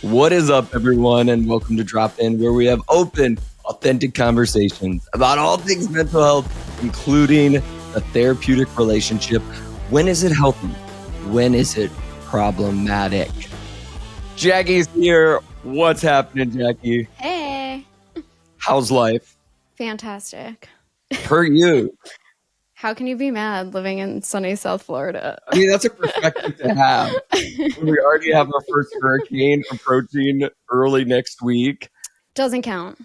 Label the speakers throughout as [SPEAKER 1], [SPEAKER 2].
[SPEAKER 1] What is up, everyone, and welcome to Drop In, where we have open, authentic conversations about all things mental health, including the therapeutic relationship. When is it healthy? When is it problematic? Jackie's here. What's happening, Jackie?
[SPEAKER 2] Hey.
[SPEAKER 1] How's life?
[SPEAKER 2] Fantastic.
[SPEAKER 1] Per you.
[SPEAKER 2] How can you be mad living in sunny South Florida?
[SPEAKER 1] I mean, that's a perspective to have. We already have our first hurricane approaching early next week.
[SPEAKER 2] Doesn't count.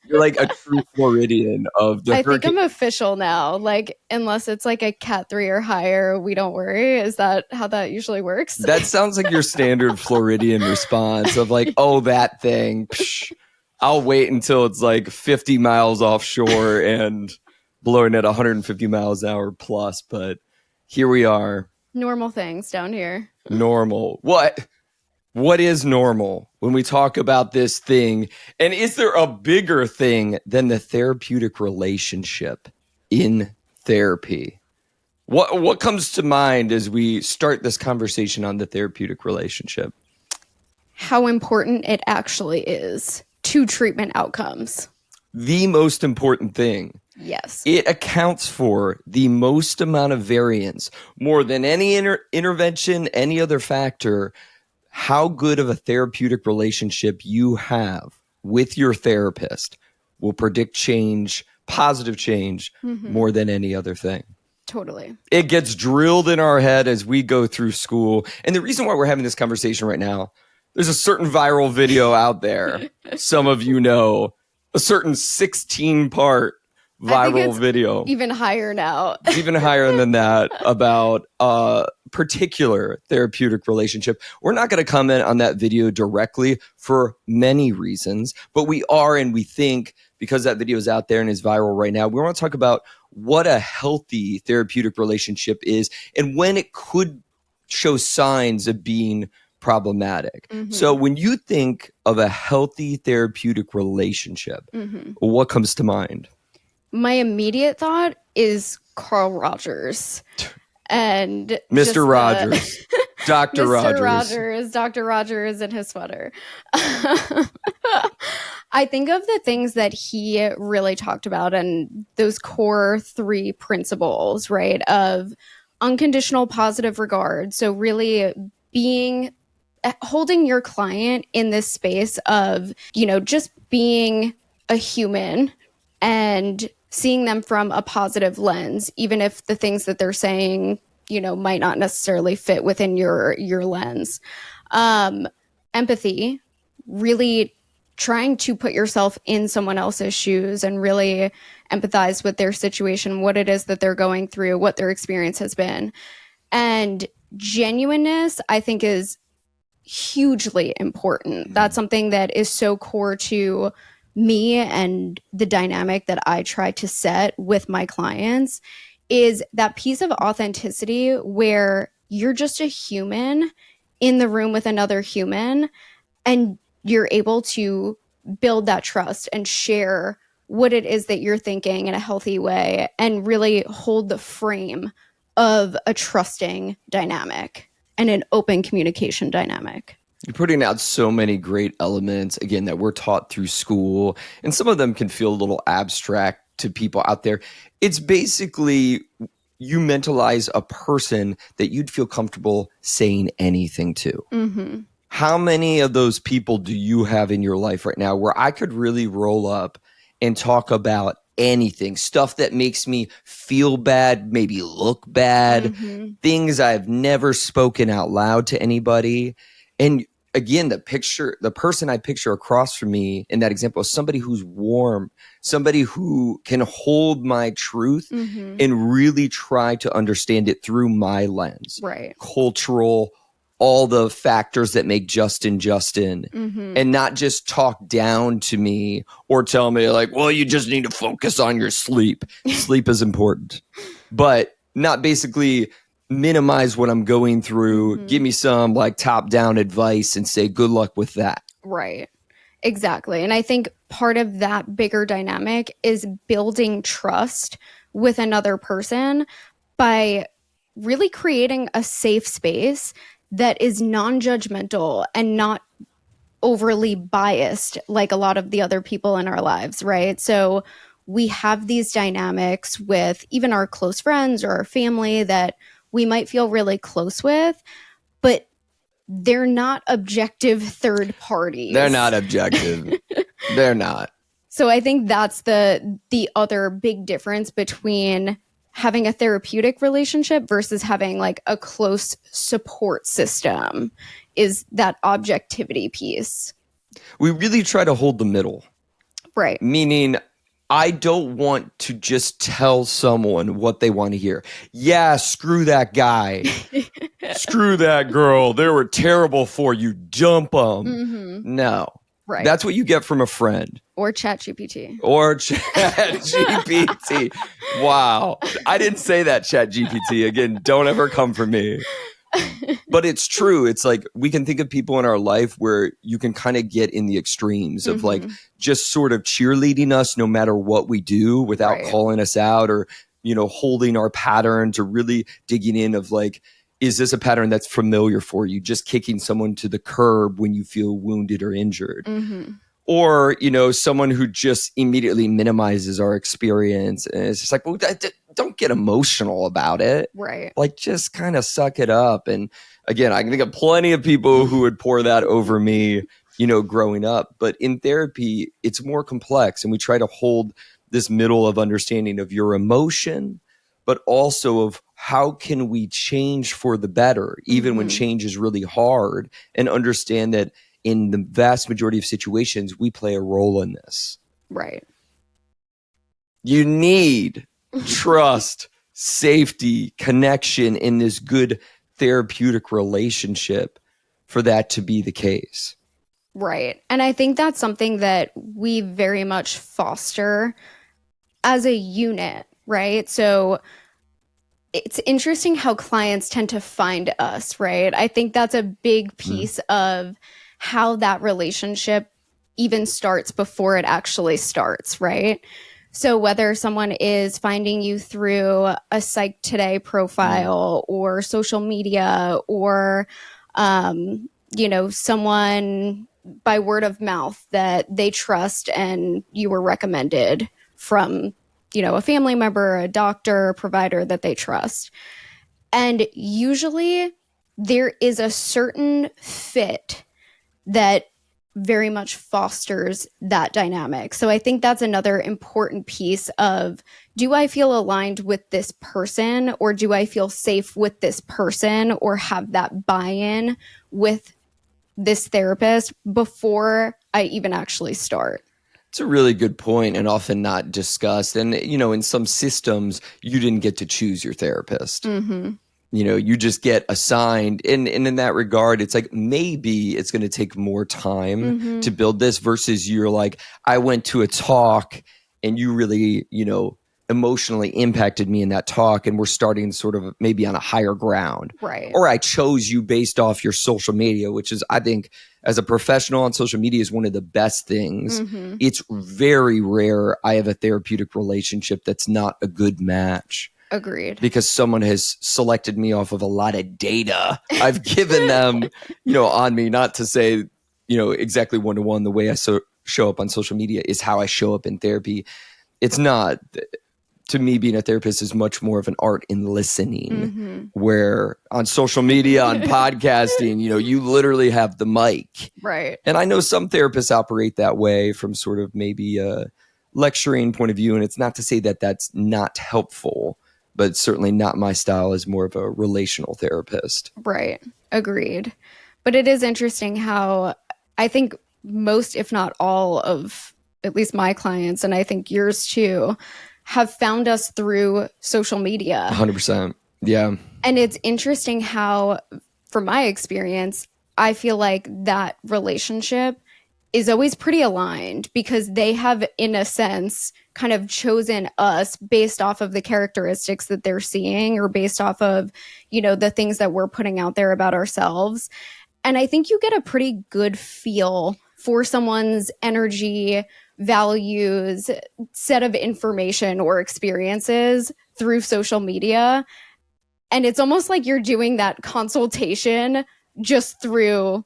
[SPEAKER 1] You're like a true Floridian of the hurricane.
[SPEAKER 2] I think I'm official now. Like, unless it's like a Cat 3 or higher, we don't worry. Is that how that usually works?
[SPEAKER 1] That sounds like your standard Floridian response of like, oh, that thing. Psh, I'll wait until it's like 50 miles offshore and blowing at 150 miles an hour plus. But here we are.
[SPEAKER 2] Normal things down here.
[SPEAKER 1] Normal. What is normal when we talk about this thing? And is there a bigger thing than the therapeutic relationship in therapy? What comes to mind as we start this conversation on the therapeutic relationship?
[SPEAKER 2] How important it actually is to treatment outcomes.
[SPEAKER 1] The most important thing.
[SPEAKER 2] Yes.
[SPEAKER 1] It accounts for the most amount of variance, more than any intervention, any other factor. How good of a therapeutic relationship you have with your therapist will predict change, positive change, more than any other thing.
[SPEAKER 2] Totally.
[SPEAKER 1] It gets drilled in our head as we go through school. And the reason why we're having this conversation right now, there's a certain viral video out there. Some of you know, a certain 16-part viral video.
[SPEAKER 2] Even higher now.
[SPEAKER 1] Even higher than that, about a particular therapeutic relationship. We're not going to comment on that video directly for many reasons, but we are, and we think because that video is out there and is viral right now, we want to talk about what a healthy therapeutic relationship is and when it could show signs of being problematic. So when you think of a healthy therapeutic relationship, what comes to mind?
[SPEAKER 2] My immediate thought is Carl Rogers and
[SPEAKER 1] Mr. Rogers, Dr.
[SPEAKER 2] Rogers, Dr. Rogers in his sweater. I think of the things that he really talked about and those core 3 principles, right, of unconditional positive regard. So really holding your client in this space of, just being a human and seeing them from a positive lens, even if the things that they're saying, might not necessarily fit within your lens. Empathy, really trying to put yourself in someone else's shoes and really empathize with their situation, what it is that they're going through, what their experience has been. And genuineness, I think, is hugely important. That's something that is so core to me and the dynamic that I try to set with my clients, is that piece of authenticity where you're just a human in the room with another human and you're able to build that trust and share what it is that you're thinking in a healthy way and really hold the frame of a trusting dynamic and an open communication dynamic.
[SPEAKER 1] You're putting out so many great elements, again, that we're taught through school, and some of them can feel a little abstract to people out there. It's basically you mentalize a person that you'd feel comfortable saying anything to. How many of those people do you have in your life right now where I could really roll up and talk about anything, stuff that makes me feel bad, maybe look bad, things I've never spoken out loud to anybody? And again, the person I picture across from me in that example is somebody who's warm, somebody who can hold my truth and really try to understand it through my lens.
[SPEAKER 2] Right.
[SPEAKER 1] Cultural, all the factors that make Justin, and not just talk down to me or tell me like, well, you just need to focus on your sleep. Sleep is important, but not basically minimize what I'm going through, give me some like top down advice and say, good luck with that.
[SPEAKER 2] Right. Exactly. And I think part of that bigger dynamic is building trust with another person by really creating a safe space that is non-judgmental and not overly biased like a lot of the other people in our lives, right? So we have these dynamics with even our close friends or our family that we might feel really close with, but they're not objective third parties.
[SPEAKER 1] They're not objective. They're not.
[SPEAKER 2] So I think that's the other big difference between having a therapeutic relationship versus having like a close support system, is that objectivity piece.
[SPEAKER 1] We really try to hold the middle.
[SPEAKER 2] Right.
[SPEAKER 1] Meaning, I don't want to just tell someone what they want to hear. Yeah, screw that guy. Screw that girl. They were terrible for you. Dump them.
[SPEAKER 2] Mm-hmm.
[SPEAKER 1] No.
[SPEAKER 2] Right.
[SPEAKER 1] That's what you get from a friend.
[SPEAKER 2] Or ChatGPT.
[SPEAKER 1] Or ChatGPT. Wow. I didn't say that, ChatGPT. Again, don't ever come for me. But it's true. It's like we can think of people in our life where you can kind of get in the extremes of like just sort of cheerleading us no matter what we do without calling us out, or, you know, holding our patterns, or really digging in of like, is this a pattern that's familiar for you? Just kicking someone to the curb when you feel wounded or injured. Or, you know, someone who just immediately minimizes our experience. And it's just like, well, don't get emotional about it.
[SPEAKER 2] Right.
[SPEAKER 1] Like, just kind of suck it up. And again, I can think of plenty of people who would pour that over me, you know, growing up. But in therapy, it's more complex. And we try to hold this middle of understanding of your emotion, but also of how can we change for the better, even when change is really hard, and understand that in the vast majority of situations, we play a role in this.
[SPEAKER 2] Right.
[SPEAKER 1] You need trust, safety, connection in this good therapeutic relationship for that to be the case.
[SPEAKER 2] Right. And I think that's something that we very much foster as a unit, right? So it's interesting how clients tend to find us, right? I think that's a big piece of how that relationship even starts before it actually starts, right? So whether someone is finding you through a Psych Today profile or social media, or, you know, someone by word of mouth that they trust and you were recommended from, you know, a family member, a doctor, a provider that they trust. And usually there is a certain fit that very much fosters that dynamic. So I think that's another important piece of, do I feel aligned with this person, or do I feel safe with this person, or have that buy-in with this therapist before I even actually start?
[SPEAKER 1] It's a really good point, and often not discussed. And, you know, in some systems, you didn't get to choose your therapist. You know, you just get assigned. And in that regard, it's like, maybe it's going to take more time to build this, versus you're like, I went to a talk and you really, you know, emotionally impacted me in that talk, and we're starting sort of maybe on a higher ground.
[SPEAKER 2] Right.
[SPEAKER 1] Or I chose you based off your social media, which is, I think, as a professional on social media, is one of the best things. It's very rare I have a therapeutic relationship that's not a good match.
[SPEAKER 2] Agreed.
[SPEAKER 1] Because someone has selected me off of a lot of data I've given them, you know, on me. Not to say, you know, exactly one-to-one the way I show up on social media is how I show up in therapy. It's not. To me, being a therapist is much more of an art in listening, where on social media, on podcasting, you know, you literally have the mic.
[SPEAKER 2] Right.
[SPEAKER 1] And I know some therapists operate that way from sort of maybe a lecturing point of view. And it's not to say that that's not helpful, but it's certainly not my style as more of a relational therapist.
[SPEAKER 2] Right. Agreed. But it is interesting how I think most, if not all of at least my clients, and I think yours too, have found us through social media.
[SPEAKER 1] 100%. Yeah.
[SPEAKER 2] And it's interesting how, from my experience, I feel like that relationship is always pretty aligned, because they have, in a sense, kind of chosen us based off of the characteristics that they're seeing, or based off of, you know, the things that we're putting out there about ourselves. And I think you get a pretty good feel for someone's energy, values, set of information or experiences through social media. And it's almost like you're doing that consultation just through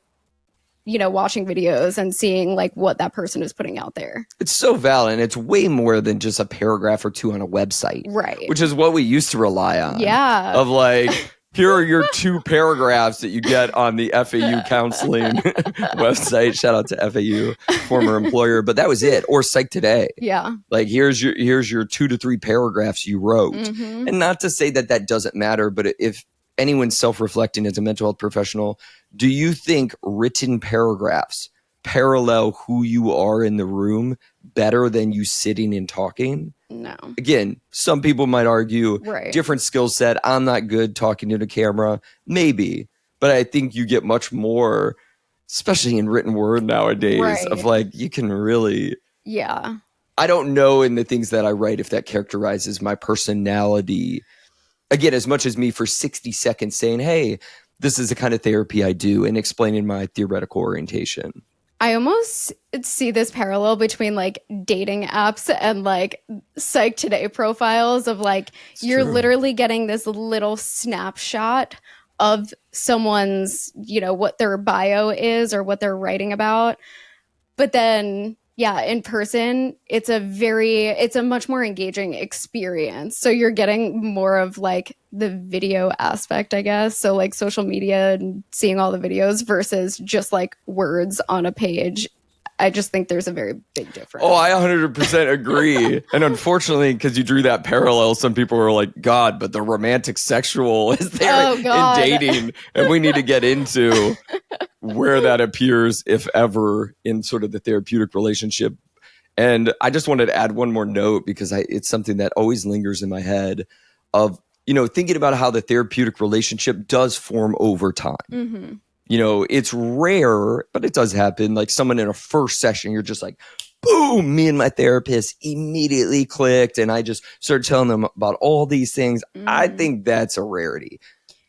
[SPEAKER 2] watching videos and seeing like what that person is putting out there.
[SPEAKER 1] It's so valid, and it's way more than just a paragraph or two on a website,
[SPEAKER 2] Right.
[SPEAKER 1] which is what we used to rely on.
[SPEAKER 2] Yeah.
[SPEAKER 1] Of like, here are your 2 paragraphs that you get on the FAU counseling website. Shout out to FAU, former employer, but that was it. Or Psych Today.
[SPEAKER 2] Yeah.
[SPEAKER 1] Like, here's your 2 to 3 paragraphs you wrote.
[SPEAKER 2] Mm-hmm.
[SPEAKER 1] And not to say that that doesn't matter, but if anyone's self-reflecting as a mental health professional, do you think written paragraphs parallel who you are in the room better than you sitting and talking?
[SPEAKER 2] No.
[SPEAKER 1] Again, some people might argue
[SPEAKER 2] Right.
[SPEAKER 1] different skill set. I'm not good talking to the camera. Maybe. But I think you get much more, especially in written word nowadays,
[SPEAKER 2] Right.
[SPEAKER 1] of like, you can really...
[SPEAKER 2] Yeah.
[SPEAKER 1] I don't know in the things that I write if that characterizes my personality. Again, as much as me for 60 seconds saying, hey, this is the kind of therapy I do, and explaining my theoretical orientation.
[SPEAKER 2] I almost see this parallel between like dating apps and like Psych Today profiles of like, you're literally getting this little snapshot of someone's, what their bio is or what they're writing about. But then, yeah, in person, it's a much more engaging experience. So you're getting more of like the video aspect, I guess. So like social media and seeing all the videos versus just like words on a page. I just think there's a very big difference.
[SPEAKER 1] Oh, I 100% agree. And unfortunately, because you drew that parallel, some people were like, God, but the romantic sexual is there in dating. And we need to get into where that appears, if ever, in sort of the therapeutic relationship. And I just wanted to add one more note because it's something that always lingers in my head of, thinking about how the therapeutic relationship does form over time.
[SPEAKER 2] Mm-hmm.
[SPEAKER 1] It's rare, but it does happen. Like someone in a first session, you're just like, boom, me and my therapist immediately clicked. And I just started telling them about all these things. I think that's a rarity.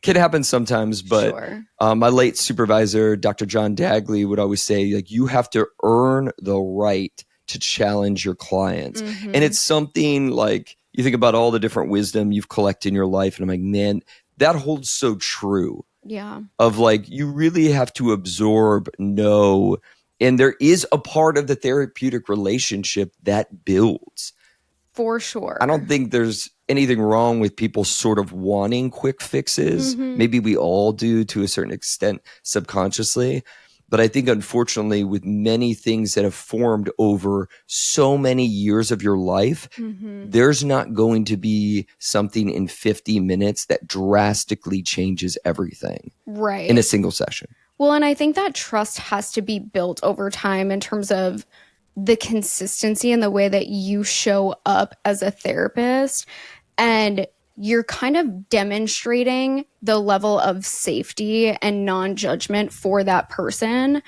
[SPEAKER 1] Can happen sometimes, but
[SPEAKER 2] Sure.
[SPEAKER 1] My late supervisor, Dr. John Dagley, would always say, like, you have to earn the right to challenge your clients.
[SPEAKER 2] Mm-hmm.
[SPEAKER 1] And it's something like, you think about all the different wisdom you've collected in your life. And I'm like, man, that holds so true.
[SPEAKER 2] Yeah.
[SPEAKER 1] Of like, you really have to absorb, know, and there is a part of the therapeutic relationship that builds.
[SPEAKER 2] For sure.
[SPEAKER 1] I don't think there's anything wrong with people sort of wanting quick fixes.
[SPEAKER 2] Mm-hmm.
[SPEAKER 1] Maybe we all do to a certain extent subconsciously. But I think, unfortunately, with many things that have formed over so many years of your life, there's not going to be something in 50 minutes that drastically changes everything in a single session.
[SPEAKER 2] Well, and I think that trust has to be built over time in terms of the consistency in the way that you show up as a therapist. And you're kind of demonstrating the level of safety and non-judgment for that person.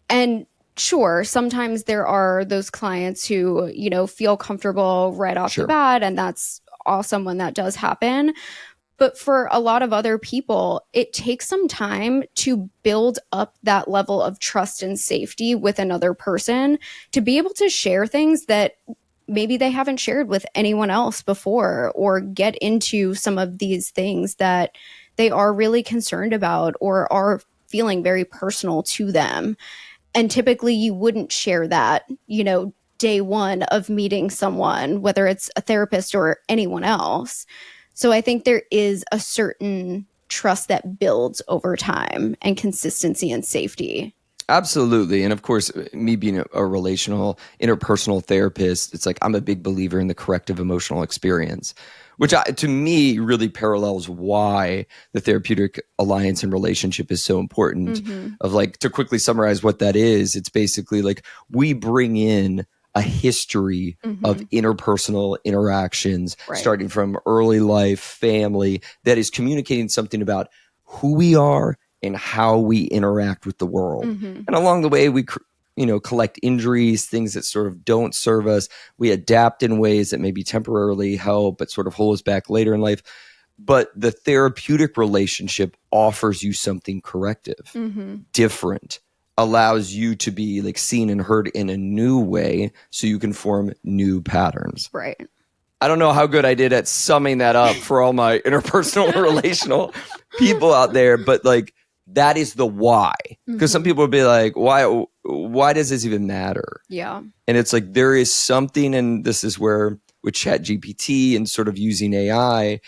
[SPEAKER 2] And sure, sometimes there are those clients who, feel comfortable right off the bat, and that's awesome when that does happen. But for a lot of other people, it takes some time to build up that level of trust and safety with another person to be able to share things that maybe they haven't shared with anyone else before, or get into some of these things that they are really concerned about or are feeling very personal to them. And typically you wouldn't share that, day one of meeting someone, whether it's a therapist or anyone else. So I think there is a certain trust that builds over time and consistency and safety.
[SPEAKER 1] Absolutely. And of course, me being a relational, interpersonal therapist, it's like I'm a big believer in the corrective emotional experience, which to me really parallels why the therapeutic alliance and relationship is so important. Of like, to quickly summarize what that is, it's basically like we bring in a history of interpersonal interactions, starting from early life, family, that is communicating something about who we are and how we interact with the world. And along the way, we collect injuries, things that sort of don't serve us. We adapt in ways that maybe temporarily help, but sort of hold us back later in life. But the therapeutic relationship offers you something corrective, different, allows you to be like seen and heard in a new way so you can form new patterns.
[SPEAKER 2] Right.
[SPEAKER 1] I don't know how good I did at summing that up for all my interpersonal relational people out there, but like, That is the why. Because some people would be like, why does this even matter?
[SPEAKER 2] Yeah.
[SPEAKER 1] And it's like, there is something, and this is where with ChatGPT and sort of using AI,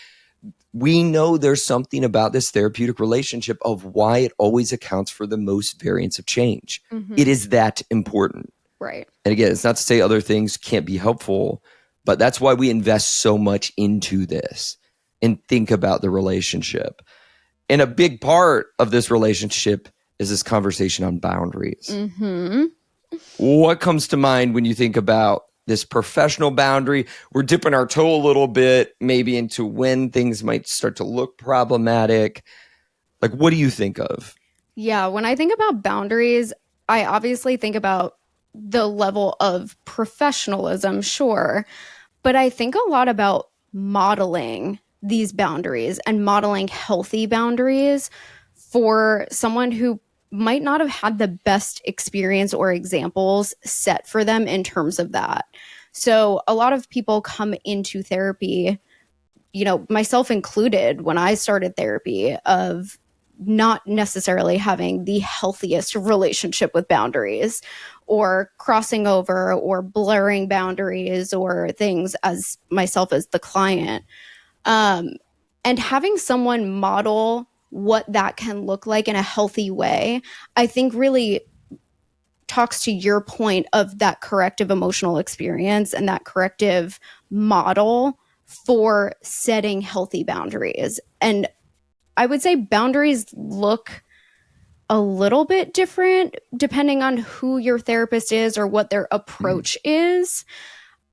[SPEAKER 1] we know there's something about this therapeutic relationship of why it always accounts for the most variance of change. It is that important.
[SPEAKER 2] Right.
[SPEAKER 1] And again, it's not to say other things can't be helpful, but that's why we invest so much into this and think about the relationship. And a big part of this relationship is this conversation on boundaries. What comes to mind when you think about this professional boundary? We're dipping our toe a little bit, maybe into when things might start to look problematic. Like, what do you think of?
[SPEAKER 2] Yeah, when I think about boundaries, I obviously think about the level of professionalism, sure, but I think a lot about modeling these boundaries and modeling healthy boundaries for someone who might not have had the best experience or examples set for them in terms of that. So, a lot of people come into therapy, myself included, when I started therapy, of not necessarily having the healthiest relationship with boundaries, or crossing over or blurring boundaries or things as myself as the client. And having someone model what that can look like in a healthy way, I think really talks to your point of that corrective emotional experience and that corrective model for setting healthy boundaries. And I would say boundaries look a little bit different depending on who your therapist is or what their approach is.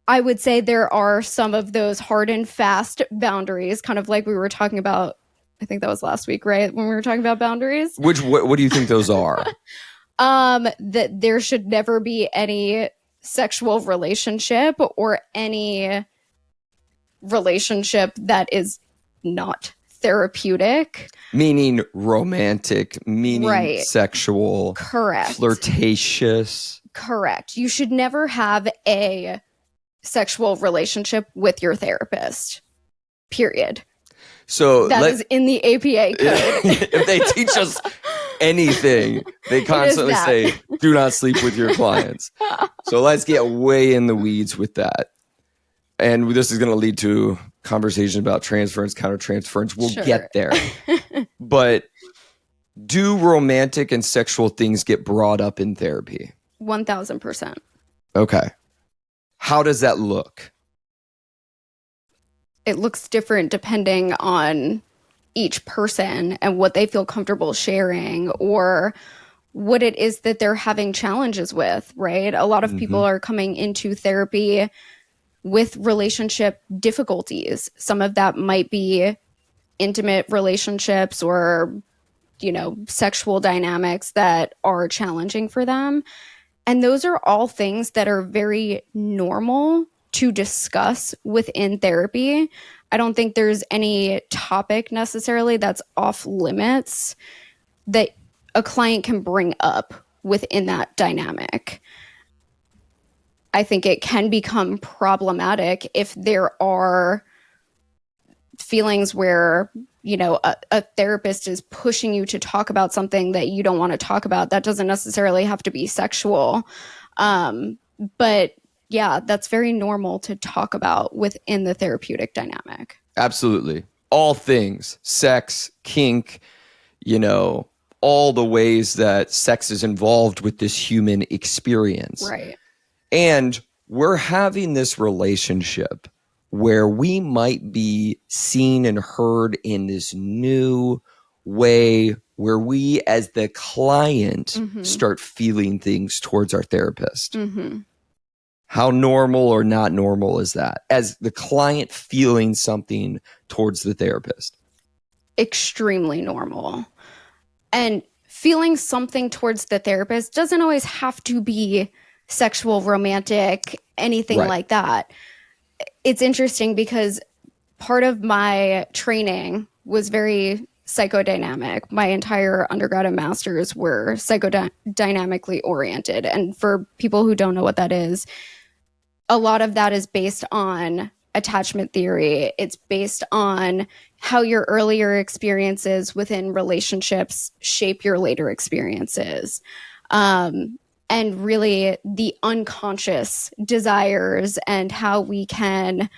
[SPEAKER 2] I would say there are some of those hard and fast boundaries, kind of like we were talking about. I think that was last week, right? When we were talking about boundaries.
[SPEAKER 1] What do you think those are?
[SPEAKER 2] That there should never be any sexual relationship or any relationship that is not therapeutic.
[SPEAKER 1] Meaning romantic, meaning
[SPEAKER 2] Right.
[SPEAKER 1] sexual,
[SPEAKER 2] Correct.
[SPEAKER 1] flirtatious.
[SPEAKER 2] Correct. You should never have a sexual relationship with your therapist. Period.
[SPEAKER 1] So
[SPEAKER 2] that is in the APA code.
[SPEAKER 1] If they teach us anything, they constantly say, do not sleep with your clients. So let's get way in the weeds with that. And this is going to lead to conversation about transference, countertransference. We'll get there. But do romantic and sexual things get brought up in therapy?
[SPEAKER 2] 1000%.
[SPEAKER 1] Okay. How does that look?
[SPEAKER 2] It looks different depending on each person and what they feel comfortable sharing or what it is that they're having challenges with, right? A lot of people are coming into therapy with relationship difficulties. Some of that might be intimate relationships or, sexual dynamics that are challenging for them. And those are all things that are very normal to discuss within therapy. I don't think there's any topic necessarily that's off limits that a client can bring up within that dynamic. I think it can become problematic if there are feelings where, a therapist is pushing you to talk about something that you don't want to talk about. That doesn't necessarily have to be sexual. But yeah, that's very normal to talk about within the therapeutic dynamic.
[SPEAKER 1] Absolutely. All things, sex, kink, all the ways that sex is involved with this human experience.
[SPEAKER 2] Right.
[SPEAKER 1] And we're having this relationship where we might be seen and heard in this new way where we as the client start feeling things towards our therapist. How normal or not normal is that as the client feeling something towards the therapist?
[SPEAKER 2] Extremely normal. And feeling something towards the therapist doesn't always have to be sexual, romantic, anything like that. It's interesting because part of my training was very psychodynamic. My entire undergrad and master's were psychodynamically oriented. And for people who don't know what that is, a lot of that is based on attachment theory. It's based on how your earlier experiences within relationships shape your later experiences. And really the unconscious desires and how we can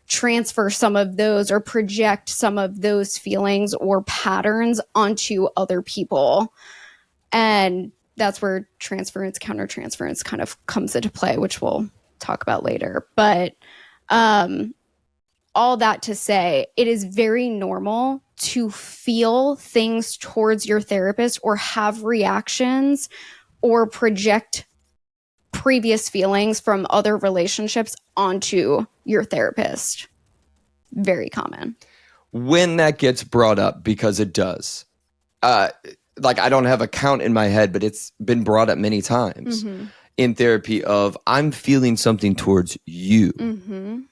[SPEAKER 2] transfer some of those or project some of those feelings or patterns onto other people. And that's where transference, countertransference kind of comes into play, which we'll talk about later. But all that to say, it is very normal to feel things towards your therapist or have reactions or project previous feelings from other relationships onto your therapist. Very common.
[SPEAKER 1] When that gets brought up, because it does, like I don't have a count in my head, but it's been brought up many times in therapy of I'm feeling something towards you.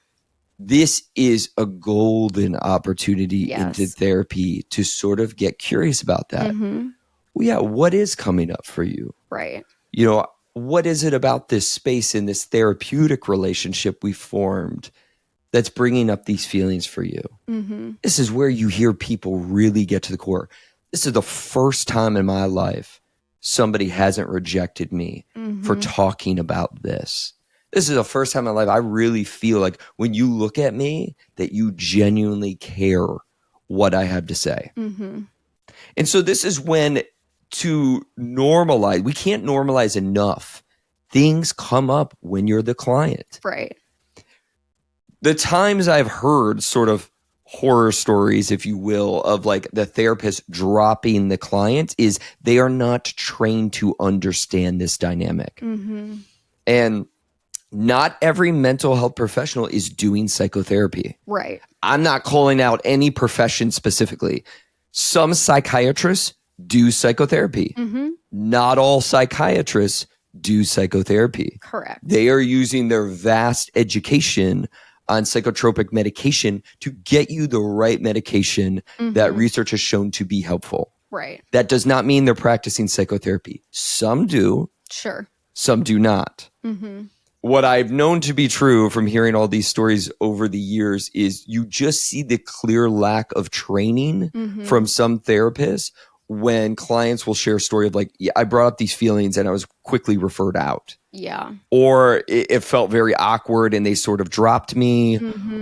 [SPEAKER 1] This is a golden opportunity into therapy to sort of get curious about that. Well, yeah, what is coming up for you?
[SPEAKER 2] Right.
[SPEAKER 1] You know, what is it about this space in this therapeutic relationship we formed that's bringing up these feelings for you? This is where you hear people really get to the core. This is the first time in my life somebody hasn't rejected me for talking about this. This is the first time in my life I really feel like when you look at me that you genuinely care what I have to say. And so this is when to normalize, we can't normalize enough. Things come up when you're the client.
[SPEAKER 2] Right.
[SPEAKER 1] The times I've heard sort of horror stories, if you will, of like the therapist dropping the client is they are not trained to understand this dynamic. And not every mental health professional is doing psychotherapy.
[SPEAKER 2] Right.
[SPEAKER 1] I'm not calling out any profession specifically. Some psychiatrists do psychotherapy. Not all psychiatrists do psychotherapy.
[SPEAKER 2] Correct.
[SPEAKER 1] They are using their vast education on psychotropic medication to get you the right medication that research has shown to be helpful.
[SPEAKER 2] Right.
[SPEAKER 1] That does not mean they're practicing psychotherapy. Some do.
[SPEAKER 2] Sure.
[SPEAKER 1] Some do not. What I've known to be true from hearing all these stories over the years is you just see the clear lack of training from some therapists when clients will share a story of like, yeah, I brought up these feelings and I was quickly referred out.
[SPEAKER 2] Yeah.
[SPEAKER 1] Or it felt very awkward and they sort of dropped me.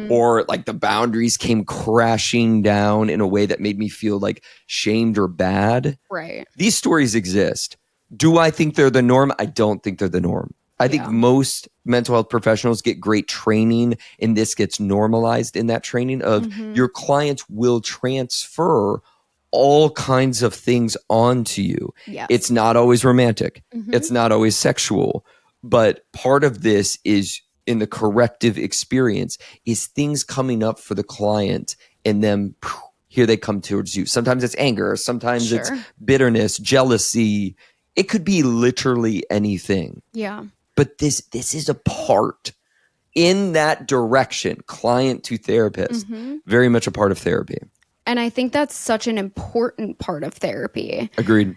[SPEAKER 1] Or like the boundaries came crashing down in a way that made me feel like shamed or bad.
[SPEAKER 2] Right.
[SPEAKER 1] These stories exist. Do I think they're the norm? I don't think they're the norm. I think most mental health professionals get great training and this gets normalized in that training of your clients will transfer all kinds of things onto you.
[SPEAKER 2] Yes.
[SPEAKER 1] It's not always romantic. It's not always sexual. But part of this is in the corrective experience is things coming up for the client and then here they come towards you. Sometimes it's anger. Sometimes it's bitterness, jealousy. It could be literally anything.
[SPEAKER 2] Yeah.
[SPEAKER 1] But this is a part in that direction, client to therapist, very much a part of therapy.
[SPEAKER 2] And I think that's such an important part of therapy.
[SPEAKER 1] Agreed.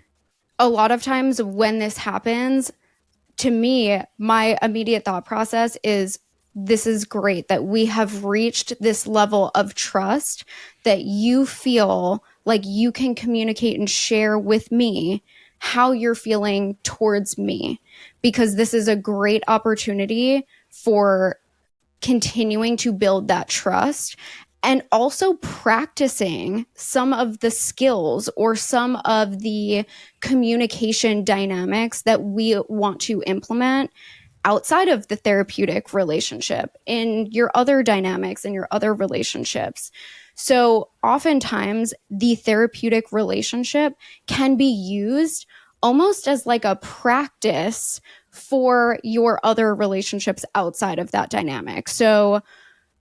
[SPEAKER 2] A lot of times when this happens, to me, my immediate thought process is this is great that we have reached this level of trust that you feel like you can communicate and share with me how you're feeling towards me, because this is a great opportunity for continuing to build that trust and also practicing some of the skills or some of the communication dynamics that we want to implement outside of the therapeutic relationship in your other dynamics and your other relationships. So oftentimes the therapeutic relationship can be used almost as like a practice for your other relationships outside of that dynamic. So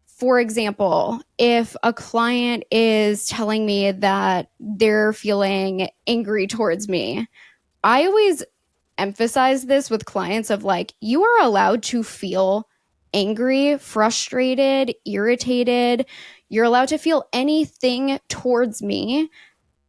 [SPEAKER 2] for example, if a client is telling me that they're feeling angry towards me, I always emphasize this with clients of like, you are allowed to feel angry, frustrated, irritated. You're allowed to feel anything towards me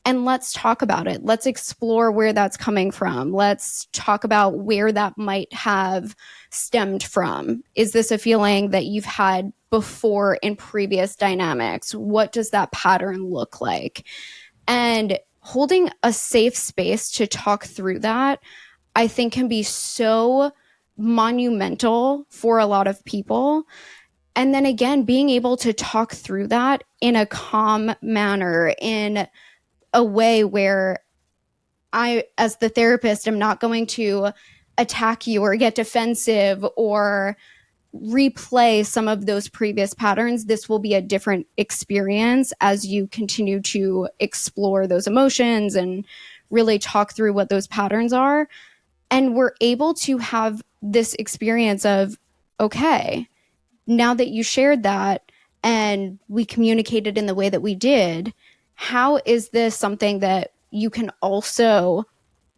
[SPEAKER 2] And let's talk about it. Let's explore where that's coming from. Let's talk about where that might have stemmed from. Is this a feeling that you've had before in previous dynamics? What does that pattern look like? And holding a safe space to talk through that, I think, can be so monumental for a lot of people. And then again, being able to talk through that in a calm manner, in a way where I, as the therapist, am not going to attack you or get defensive or replay some of those previous patterns. This will be a different experience as you continue to explore those emotions and really talk through what those patterns are. And we're able to have this experience of, okay, now that you shared that and we communicated in the way that we did, how is this something that you can also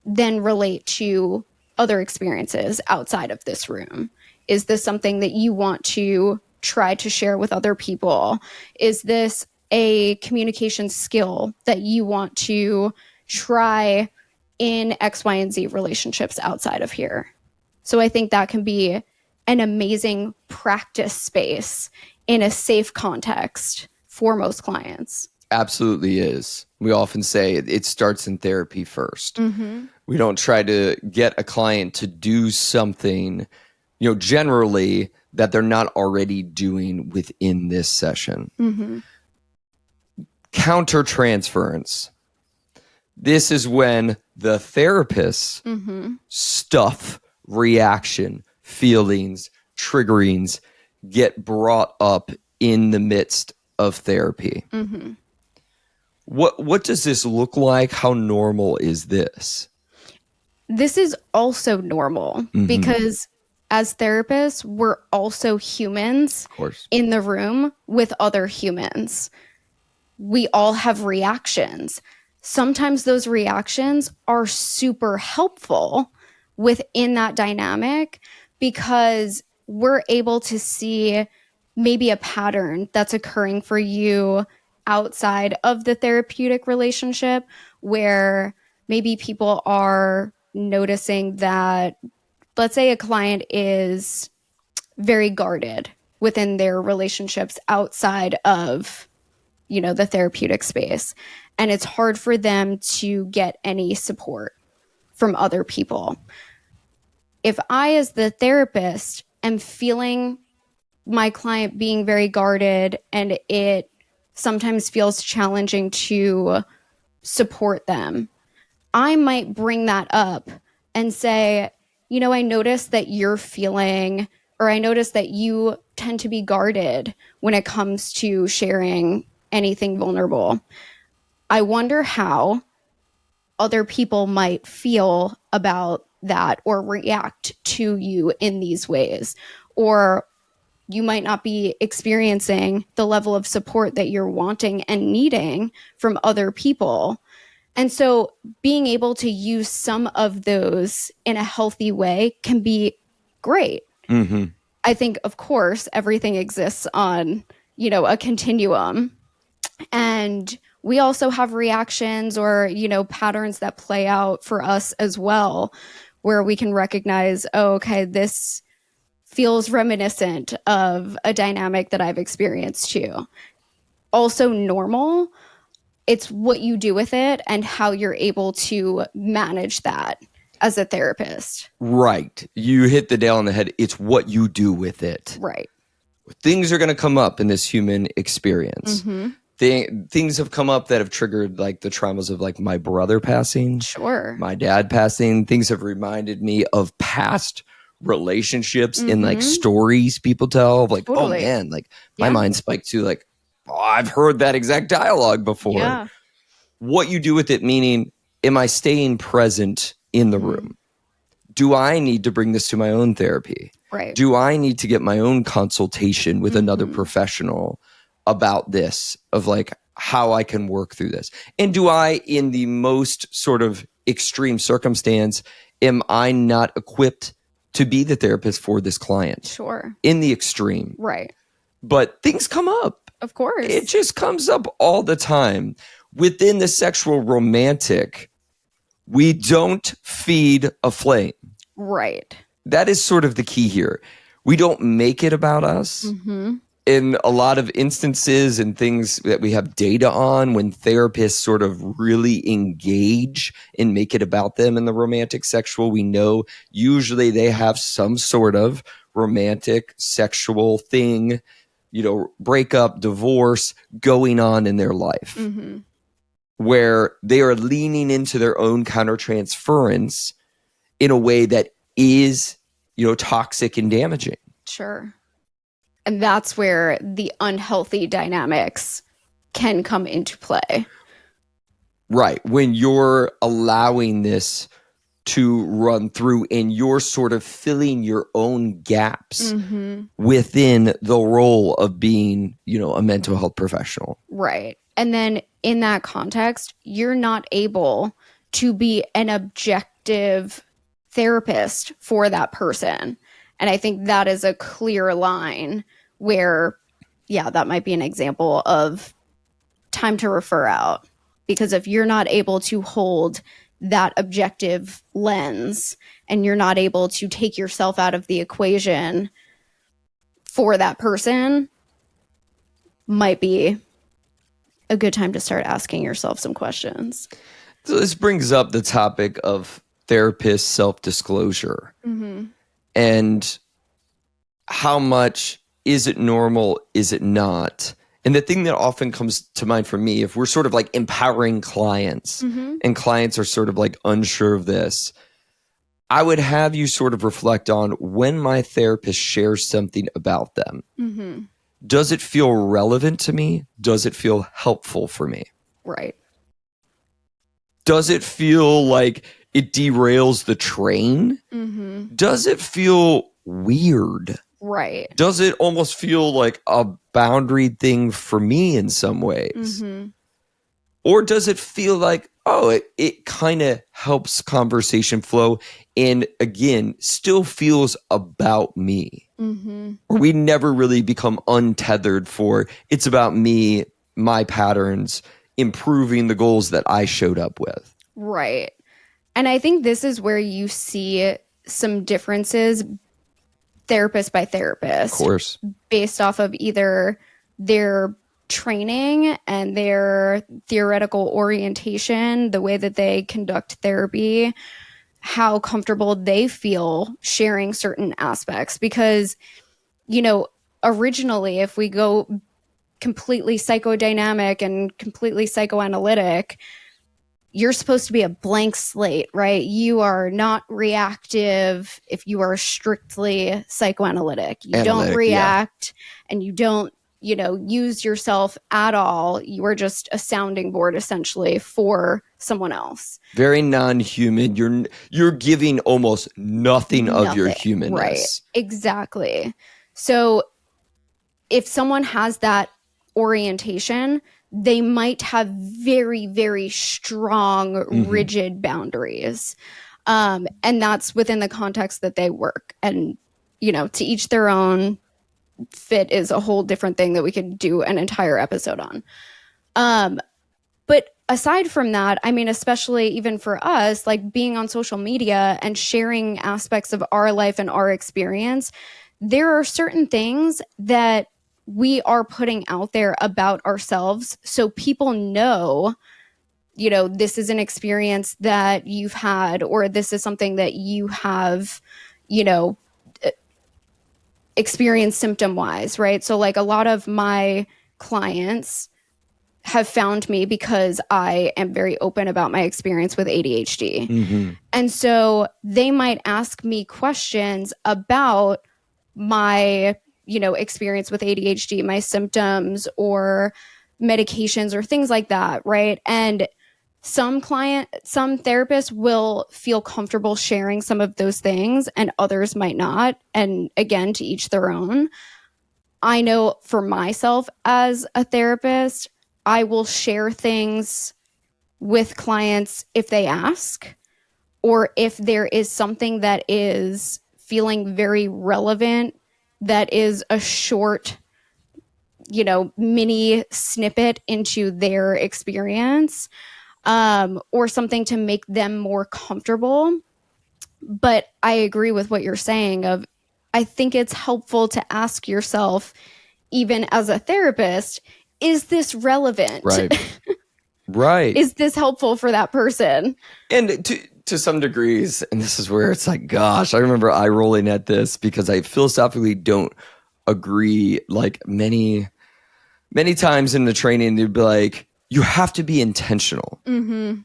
[SPEAKER 2] then relate to other experiences outside of this room? Is this something that you want to try to share with other people? Is this a communication skill that you want to try in X, Y, and Z relationships outside of here? So I think that can be an amazing practice space in a safe context for most clients.
[SPEAKER 1] Absolutely is. We often say it starts in therapy first. We don't try to get a client to do something, generally that they're not already doing within this session. Countertransference. This is when the therapist's stuff, reaction, feelings, triggerings get brought up in the midst of therapy. What does this look like? How normal is this?
[SPEAKER 2] This is also normal because as therapists, we're also humans in the room with other humans. We all have reactions. Sometimes those reactions are super helpful within that dynamic because we're able to see maybe a pattern that's occurring for you outside of the therapeutic relationship, where maybe people are noticing that, let's say a client is very guarded within their relationships outside of, the therapeutic space. And it's hard for them to get any support from other people. If I, as the therapist, am feeling my client being very guarded and it sometimes feels challenging to support them, I might bring that up and say, I noticed that you're feeling, or I noticed that you tend to be guarded when it comes to sharing anything vulnerable. I wonder how other people might feel about that or react to you in these ways. Or you might not be experiencing the level of support that you're wanting and needing from other people. And so being able to use some of those in a healthy way can be great. I think, of course, everything exists on, a continuum. And we also have reactions or, patterns that play out for us as well, where we can recognize, oh, okay, this feels reminiscent of a dynamic that I've experienced too. Also normal. It's what you do with it and how you're able to manage that as a therapist.
[SPEAKER 1] Right. You hit the nail on the head. It's what you do with it.
[SPEAKER 2] Right.
[SPEAKER 1] Things are going to come up in this human experience. Things have come up that have triggered like the traumas of like my brother passing, my dad passing. Things have reminded me of past relationships in like stories people tell of like, oh man, like my mind spiked to like, oh, I've heard that exact dialogue before.
[SPEAKER 2] Yeah.
[SPEAKER 1] What you do with it, meaning, am I staying present in the room? Do I need to bring this to my own therapy?
[SPEAKER 2] Right.
[SPEAKER 1] Do I need to get my own consultation with another professional about this, of like how I can work through this? And do I, in the most sort of extreme circumstance, am I not equipped to be the therapist for this client?
[SPEAKER 2] Sure.
[SPEAKER 1] In the extreme.
[SPEAKER 2] Right.
[SPEAKER 1] But things come up.
[SPEAKER 2] Of course.
[SPEAKER 1] It just comes up all the time. within the sexual romantic, we don't feed a flame.
[SPEAKER 2] Right.
[SPEAKER 1] That is sort of the key here. We don't make it about us.
[SPEAKER 2] Mm-hmm.
[SPEAKER 1] In a lot of instances and things that we have data on, when therapists sort of really engage and make it about them in the romantic sexual, we know usually they have some sort of romantic sexual thing, breakup, divorce going on in their life,
[SPEAKER 2] Mm-hmm.
[SPEAKER 1] where they are leaning into their own countertransference in a way that is, toxic and damaging.
[SPEAKER 2] Sure. And that's where the unhealthy dynamics can come into play.
[SPEAKER 1] Right. When you're allowing this to run through and you're sort of filling your own gaps within the role of being, a mental health professional.
[SPEAKER 2] Right. And then in that context, you're not able to be an objective therapist for that person. And I think that is a clear line where, yeah, that might be an example of time to refer out. Because if you're not able to hold that objective lens and you're not able to take yourself out of the equation for that person, might be a good time to start asking yourself some questions.
[SPEAKER 1] So this brings up the topic of therapist self-disclosure. And how much is it normal, is it not? And the thing that often comes to mind for me, if we're sort of like empowering clients and clients are sort of like unsure of this, I would have you sort of reflect on when my therapist shares something about them. Does it feel relevant to me? Does it feel helpful for me?
[SPEAKER 2] Right.
[SPEAKER 1] Does it feel like it derails the train? Does it feel weird?
[SPEAKER 2] Right.
[SPEAKER 1] Does it almost feel like a boundary thing for me in some ways? Or does it feel like, it kind of helps conversation flow and, again, still feels about me? Or we never really become untethered for it's about me, my patterns, improving the goals that I showed up with.
[SPEAKER 2] Right. And I think this is where you see some differences therapist by therapist.
[SPEAKER 1] Of course.
[SPEAKER 2] Based off of either their training and their theoretical orientation, the way that they conduct therapy, how comfortable they feel sharing certain aspects. Because, originally, if we go completely psychodynamic and completely psychoanalytic, you're supposed to be a blank slate, right? You are not reactive if you are strictly psychoanalytic. You don't react and you don't, use yourself at all. You are just a sounding board essentially for someone else.
[SPEAKER 1] Very non-human. You're giving almost nothing of your humanness.
[SPEAKER 2] Right. Exactly. So if someone has that orientation, they might have very, very strong, rigid boundaries. And that's within the context that they work. And, to each their own. Fit is a whole different thing that we could do an entire episode on. But aside from that, I mean, especially even for us, like being on social media and sharing aspects of our life and our experience, there are certain things that we are putting out there about ourselves so people know, this is an experience that you've had, or this is something that you have, experienced symptom wise, right? So like a lot of my clients have found me because I am very open about my experience with ADHD. And so they might ask me questions about my, experience with ADHD, my symptoms or medications or things like that, right? And some therapists will feel comfortable sharing some of those things and others might not. And again, to each their own. I know for myself as a therapist, I will share things with clients if they ask, or if there is something that is feeling very relevant, that is a short, mini snippet into their experience, or something to make them more comfortable. But I agree with what you're saying of, I think it's helpful to ask yourself, even as a therapist, is this relevant?
[SPEAKER 1] Right. Right.
[SPEAKER 2] Is this helpful for that person?
[SPEAKER 1] And to some degrees, and this is where it's like, gosh, I remember eye rolling at this because I philosophically don't agree. Like many times in the training, they'd be like, you have to be intentional.
[SPEAKER 2] Mm-hmm.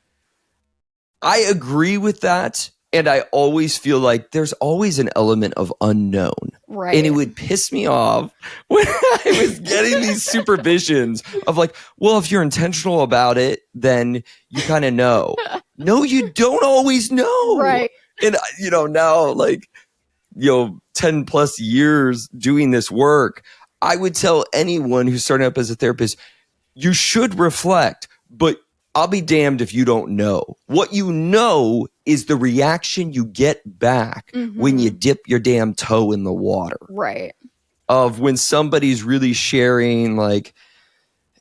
[SPEAKER 1] I agree with that. And I always feel like there's always an element of unknown.
[SPEAKER 2] Right.
[SPEAKER 1] And it would piss me off when I was getting these supervisions of like, well, if you're intentional about it, then you kind of know. No, you don't always know.
[SPEAKER 2] Right.
[SPEAKER 1] And, now like, 10 plus years doing this work, I would tell anyone who's starting up as a therapist, you should reflect, but I'll be damned if you don't know. What you know is the reaction you get back when you dip your damn toe in the water.
[SPEAKER 2] Right.
[SPEAKER 1] Of when somebody's really sharing, like,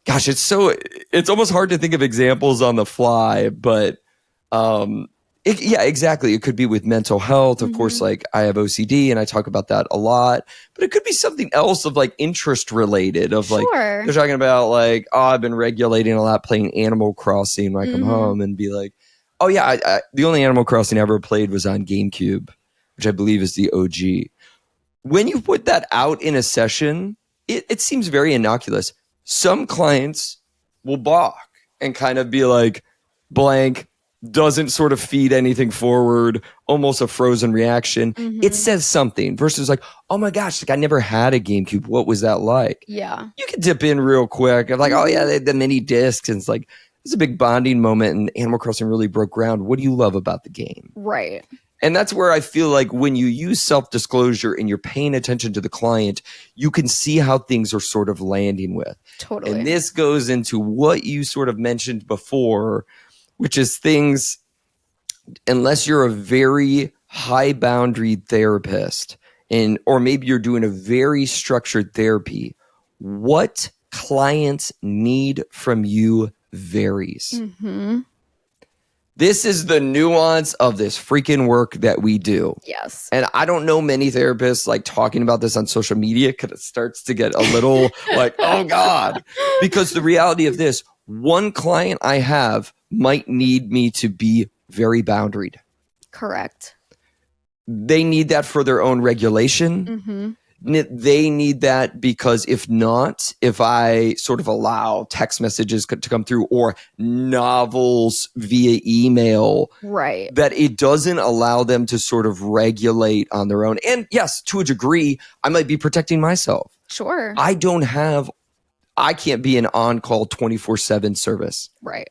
[SPEAKER 1] gosh, it's almost hard to think of examples on the fly, but yeah, exactly. It could be with mental health. Of course, like I have OCD and I talk about that a lot, but it could be something else of like interest related of like,
[SPEAKER 2] Sure.
[SPEAKER 1] they're talking about like, oh, I've been regulating a lot playing Animal Crossing when I come home, and be like, oh yeah, the only Animal Crossing I ever played was on GameCube, which I believe is the OG. When you put that out in a session, it seems very innocuous. Some clients will balk and kind of be like, blank, doesn't sort of feed anything forward, almost a frozen reaction. It says something versus like, oh my gosh, like I never had a GameCube. What was that like?
[SPEAKER 2] Yeah.
[SPEAKER 1] You can dip in real quick. I'm like, oh yeah, they had the mini discs. And it's like, it's a big bonding moment, and Animal Crossing really broke ground. What do you love about the game?
[SPEAKER 2] Right.
[SPEAKER 1] And that's where I feel like when you use self-disclosure and you're paying attention to the client, you can see how things are sort of landing with.
[SPEAKER 2] Totally.
[SPEAKER 1] And this goes into what you sort of mentioned before, which is things, unless you're a very high boundary therapist, or maybe you're doing a very structured therapy, what clients need from you varies. This is the nuance of this freaking work that we do.
[SPEAKER 2] Yes.
[SPEAKER 1] And I don't know many therapists like talking about this on social media because it starts to get a little like, oh God. Because the reality of this, one client I have might need me to be very boundaried.
[SPEAKER 2] Correct.
[SPEAKER 1] They need that for their own regulation. They need that because if not, if I sort of allow text messages to come through or novels via email,
[SPEAKER 2] right,
[SPEAKER 1] that it doesn't allow them to sort of regulate on their own. And yes, to a degree, I might be protecting myself.
[SPEAKER 2] Sure.
[SPEAKER 1] I can't be an on-call 24/7 service.
[SPEAKER 2] Right.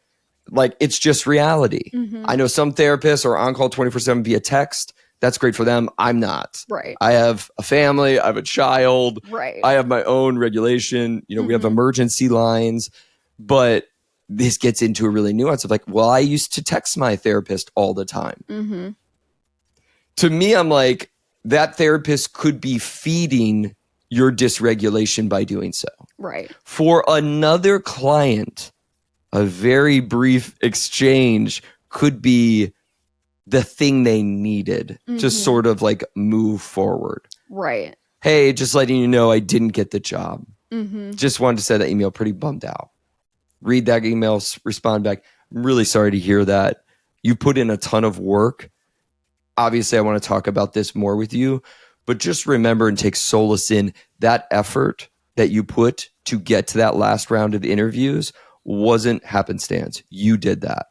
[SPEAKER 1] Like it's just reality. I know some therapists are on-call 24/7 via text. That's great for them. I'm not.
[SPEAKER 2] Right.
[SPEAKER 1] I have a family. I have a child.
[SPEAKER 2] Right.
[SPEAKER 1] I have my own regulation. We have emergency lines. But this gets into a really nuance of like, well, I used to text my therapist all the time. To me, I'm like, that therapist could be feeding your dysregulation by doing so.
[SPEAKER 2] Right.
[SPEAKER 1] For another client, a very brief exchange could be the thing they needed to sort of like move forward.
[SPEAKER 2] Right.
[SPEAKER 1] Hey, just letting you know I didn't get the job. Just wanted to send that email, pretty bummed out. Read that email, respond back. I'm really sorry to hear that. You put in a ton of work. Obviously, I want to talk about this more with you, but just remember and take solace in that effort that you put to get to that last round of interviews wasn't happenstance. You did that.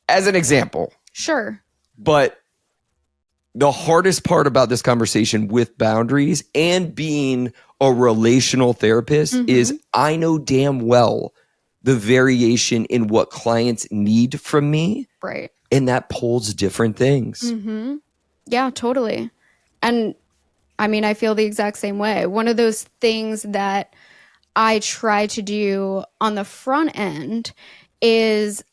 [SPEAKER 1] As an example.
[SPEAKER 2] Sure.
[SPEAKER 1] But the hardest part about this conversation with boundaries and being a relational therapist is I know damn well the variation in what clients need from me.
[SPEAKER 2] Right.
[SPEAKER 1] And that pulls different things.
[SPEAKER 2] Yeah, totally. And I mean, I feel the exact same way. One of those things that I try to do on the front end is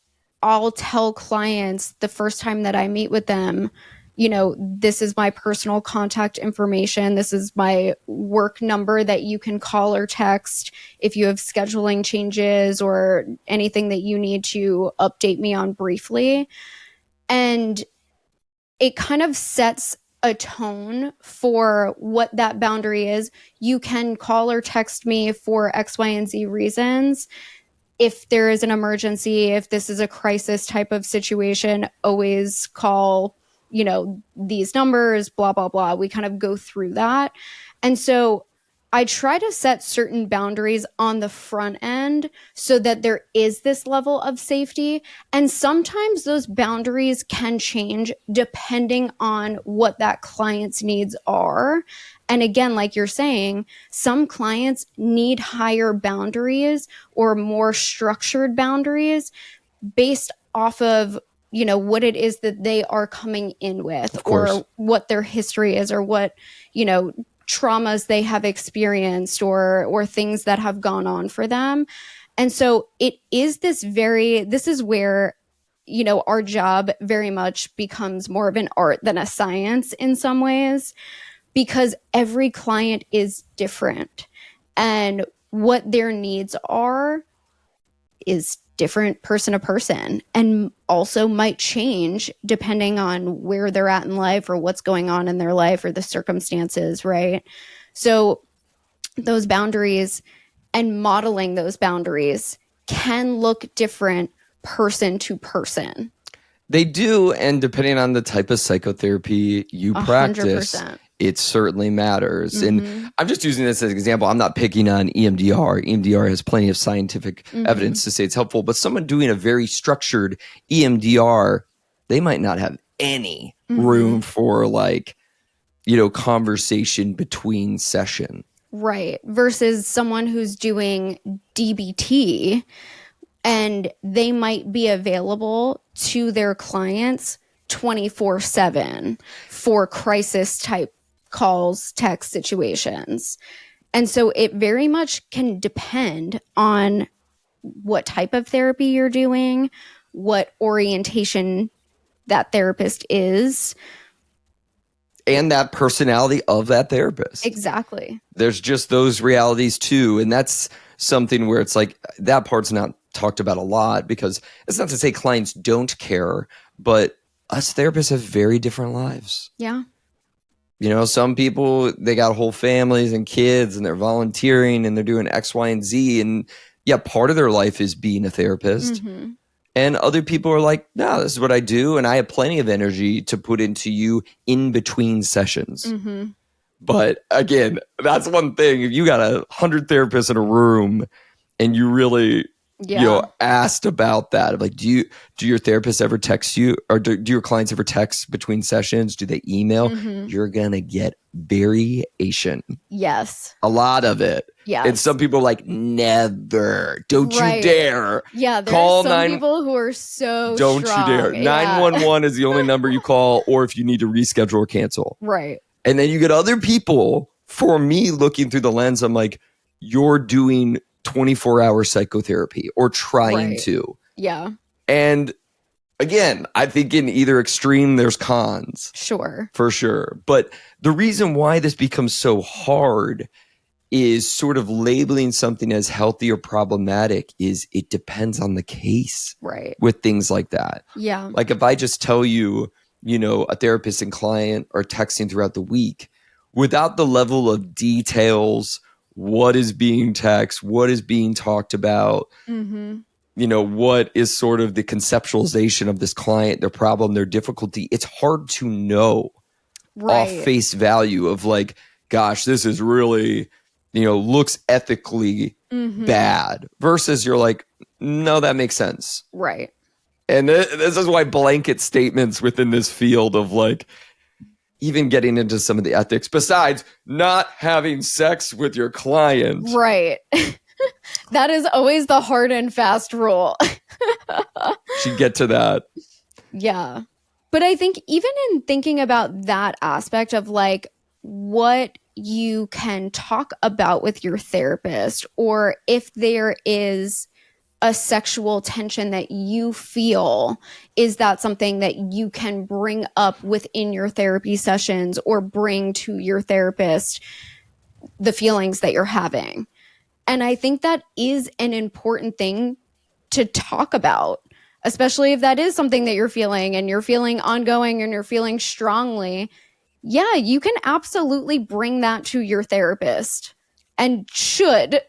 [SPEAKER 2] I'll tell clients the first time that I meet with them, this is my personal contact information. This is my work number that you can call or text if you have scheduling changes or anything that you need to update me on briefly. And it kind of sets a tone for what that boundary is. You can call or text me for X, Y, and Z reasons. If there is an emergency, if this is a crisis type of situation, always call, these numbers, blah, blah, blah. We kind of go through that. And so I try to set certain boundaries on the front end so that there is this level of safety. And sometimes those boundaries can change depending on what that client's needs are. And again, like you're saying, some clients need higher boundaries or more structured boundaries based off of what it is that they are coming in with, or what their history is, or what traumas they have experienced, or things that have gone on for them. And so it is this is where our job very much becomes more of an art than a science in some ways, because every client is different, and what their needs are is different person to person, and also might change depending on where they're at in life or what's going on in their life or the circumstances, right? So those boundaries and modeling those boundaries can look different person to person.
[SPEAKER 1] They do, and depending on the type of psychotherapy you practice,
[SPEAKER 2] 100%.
[SPEAKER 1] it certainly matters. And I'm just using this as an example. I'm not picking on EMDR. EMDR has plenty of scientific evidence to say it's helpful, but someone doing a very structured EMDR, they might not have any room for conversation between session.
[SPEAKER 2] Right. Versus someone who's doing DBT, and they might be available to their clients 24/7 for crisis type calls, text situations. And so it very much can depend on what type of therapy you're doing, what orientation that therapist is,
[SPEAKER 1] and that personality of that therapist.
[SPEAKER 2] Exactly.
[SPEAKER 1] There's just those realities too. And that's something where it's like that part's not talked about a lot, because it's not to say clients don't care, but us therapists have very different lives.
[SPEAKER 2] Yeah.
[SPEAKER 1] Some people, they got whole families and kids, and they're volunteering and they're doing X, Y, and Z. And yeah, part of their life is being a therapist. And other people are like, no, this is what I do. And I have plenty of energy to put into you in between sessions. But again, that's one thing. If you got 100 therapists in a room and you really, asked about that, like, do your therapists ever text you, or do your clients ever text between sessions? Do they email? You're going to get variation.
[SPEAKER 2] Yes.
[SPEAKER 1] A lot of it.
[SPEAKER 2] Yes.
[SPEAKER 1] And some people are like, never. Don't you dare.
[SPEAKER 2] Yeah, there are some people who are so
[SPEAKER 1] Don't
[SPEAKER 2] strong.
[SPEAKER 1] you dare. 911 is the only number you call, or if you need to reschedule or cancel.
[SPEAKER 2] Right.
[SPEAKER 1] And then you get other people, for me looking through the lens, I'm like, you're doing 24-hour psychotherapy or trying to.
[SPEAKER 2] Yeah.
[SPEAKER 1] And again, I think in either extreme, there's cons.
[SPEAKER 2] Sure.
[SPEAKER 1] For sure. But the reason why this becomes so hard is sort of labeling something as healthy or problematic is it depends on the case.
[SPEAKER 2] Right.
[SPEAKER 1] With things like that.
[SPEAKER 2] Yeah.
[SPEAKER 1] Like if I just tell you, a therapist and client are texting throughout the week without the level of details, what is being texted, what is being talked about, what is sort of the conceptualization of this client, their problem, their difficulty. It's hard to know off face value of like, gosh, this is really, looks ethically bad, versus you're like, no, that makes sense.
[SPEAKER 2] Right.
[SPEAKER 1] And this is why blanket statements within this field of like, even getting into some of the ethics, besides not having sex with your client.
[SPEAKER 2] Right. That is always the hard and fast rule.
[SPEAKER 1] Should get to that.
[SPEAKER 2] Yeah. But I think even in thinking about that aspect of like what you can talk about with your therapist, or if there is a sexual tension that you feel, is that something that you can bring up within your therapy sessions or bring to your therapist, the feelings that you're having? And I think that is an important thing to talk about, especially if that is something that you're feeling and you're feeling ongoing and you're feeling strongly. Yeah, you can absolutely bring that to your therapist, and should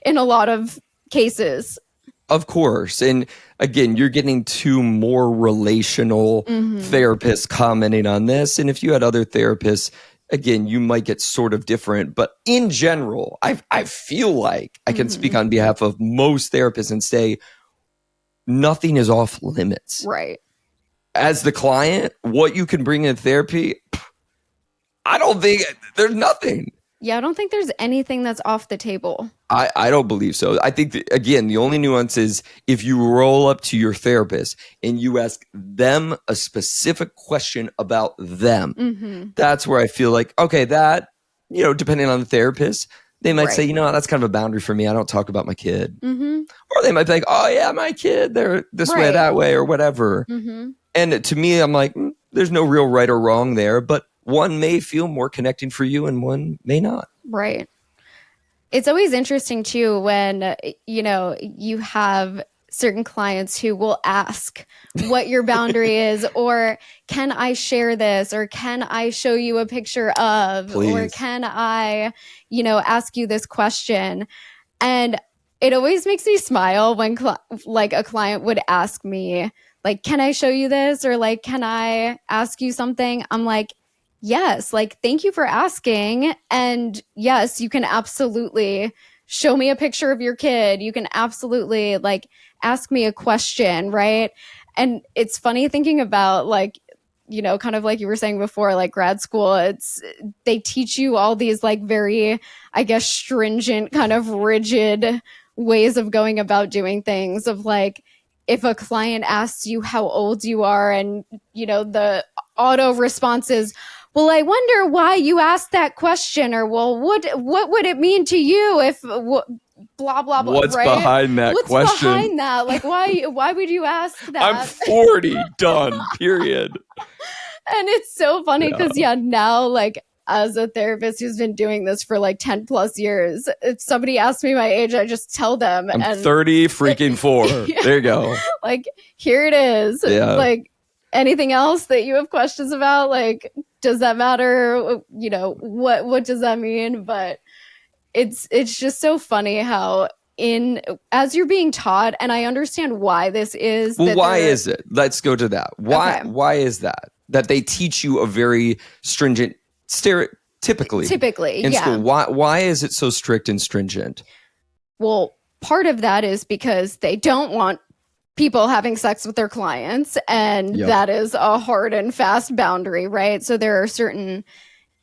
[SPEAKER 2] in a lot of cases.
[SPEAKER 1] Of course. And again, you're getting two more relational therapists commenting on this. And if you had other therapists, again, you might get sort of different. But in general, I feel like I can speak on behalf of most therapists and say nothing is off limits.
[SPEAKER 2] Right.
[SPEAKER 1] As the client, what you can bring in therapy, I don't think there's nothing.
[SPEAKER 2] Yeah, I don't think there's anything that's off the table.
[SPEAKER 1] I don't believe so. I think, that, again, the only nuance is if you roll up to your therapist and you ask them a specific question about them, that's where I feel like, okay, that, depending on the therapist, they might say, that's kind of a boundary for me. I don't talk about my kid. Or they might be like, oh, yeah, my kid, they're this way, that way, or whatever. And to me, I'm like, there's no real right or wrong there, but one may feel more connecting for you and one may not.
[SPEAKER 2] Right. It's always interesting too when, you have certain clients who will ask what your boundary is, or can I share this, or can I show you a picture of,
[SPEAKER 1] Please.
[SPEAKER 2] Or can I, ask you this question? And it always makes me smile when a client would ask me, like, can I show you this? Or like, can I ask you something? I'm like, yes, like, thank you for asking. And yes, you can absolutely show me a picture of your kid. You can absolutely like ask me a question, right? And it's funny thinking about like, kind of like you were saying before, like grad school, they teach you all these like very, I guess, stringent, kind of rigid ways of going about doing things, of like, if a client asks you how old you are and, the auto response is, well, I wonder why you asked that question, or well, what would it mean to you if blah blah blah?
[SPEAKER 1] What's
[SPEAKER 2] right?
[SPEAKER 1] behind that
[SPEAKER 2] What's
[SPEAKER 1] question?
[SPEAKER 2] Behind that? Like, why would you ask that?
[SPEAKER 1] I'm 40, done. Period.
[SPEAKER 2] And it's so funny because now like as a therapist who's been doing this for like 10 plus years, if somebody asks me my age, I just tell them.
[SPEAKER 1] I'm 30 freaking 4. There you go.
[SPEAKER 2] Like, here it is.
[SPEAKER 1] Yeah.
[SPEAKER 2] Like, anything else that you have questions about? Like, does that matter? What does that mean? But it's just so funny how as you're being taught, and I understand why this is.
[SPEAKER 1] Well, why is it? Let's go to that. Why?
[SPEAKER 2] Okay.
[SPEAKER 1] Why is that they teach you a very stringent typically in school? Why is it so strict and stringent?
[SPEAKER 2] Well, part of that is because they don't want people having sex with their clients, and that is a hard and fast boundary, right? So there are certain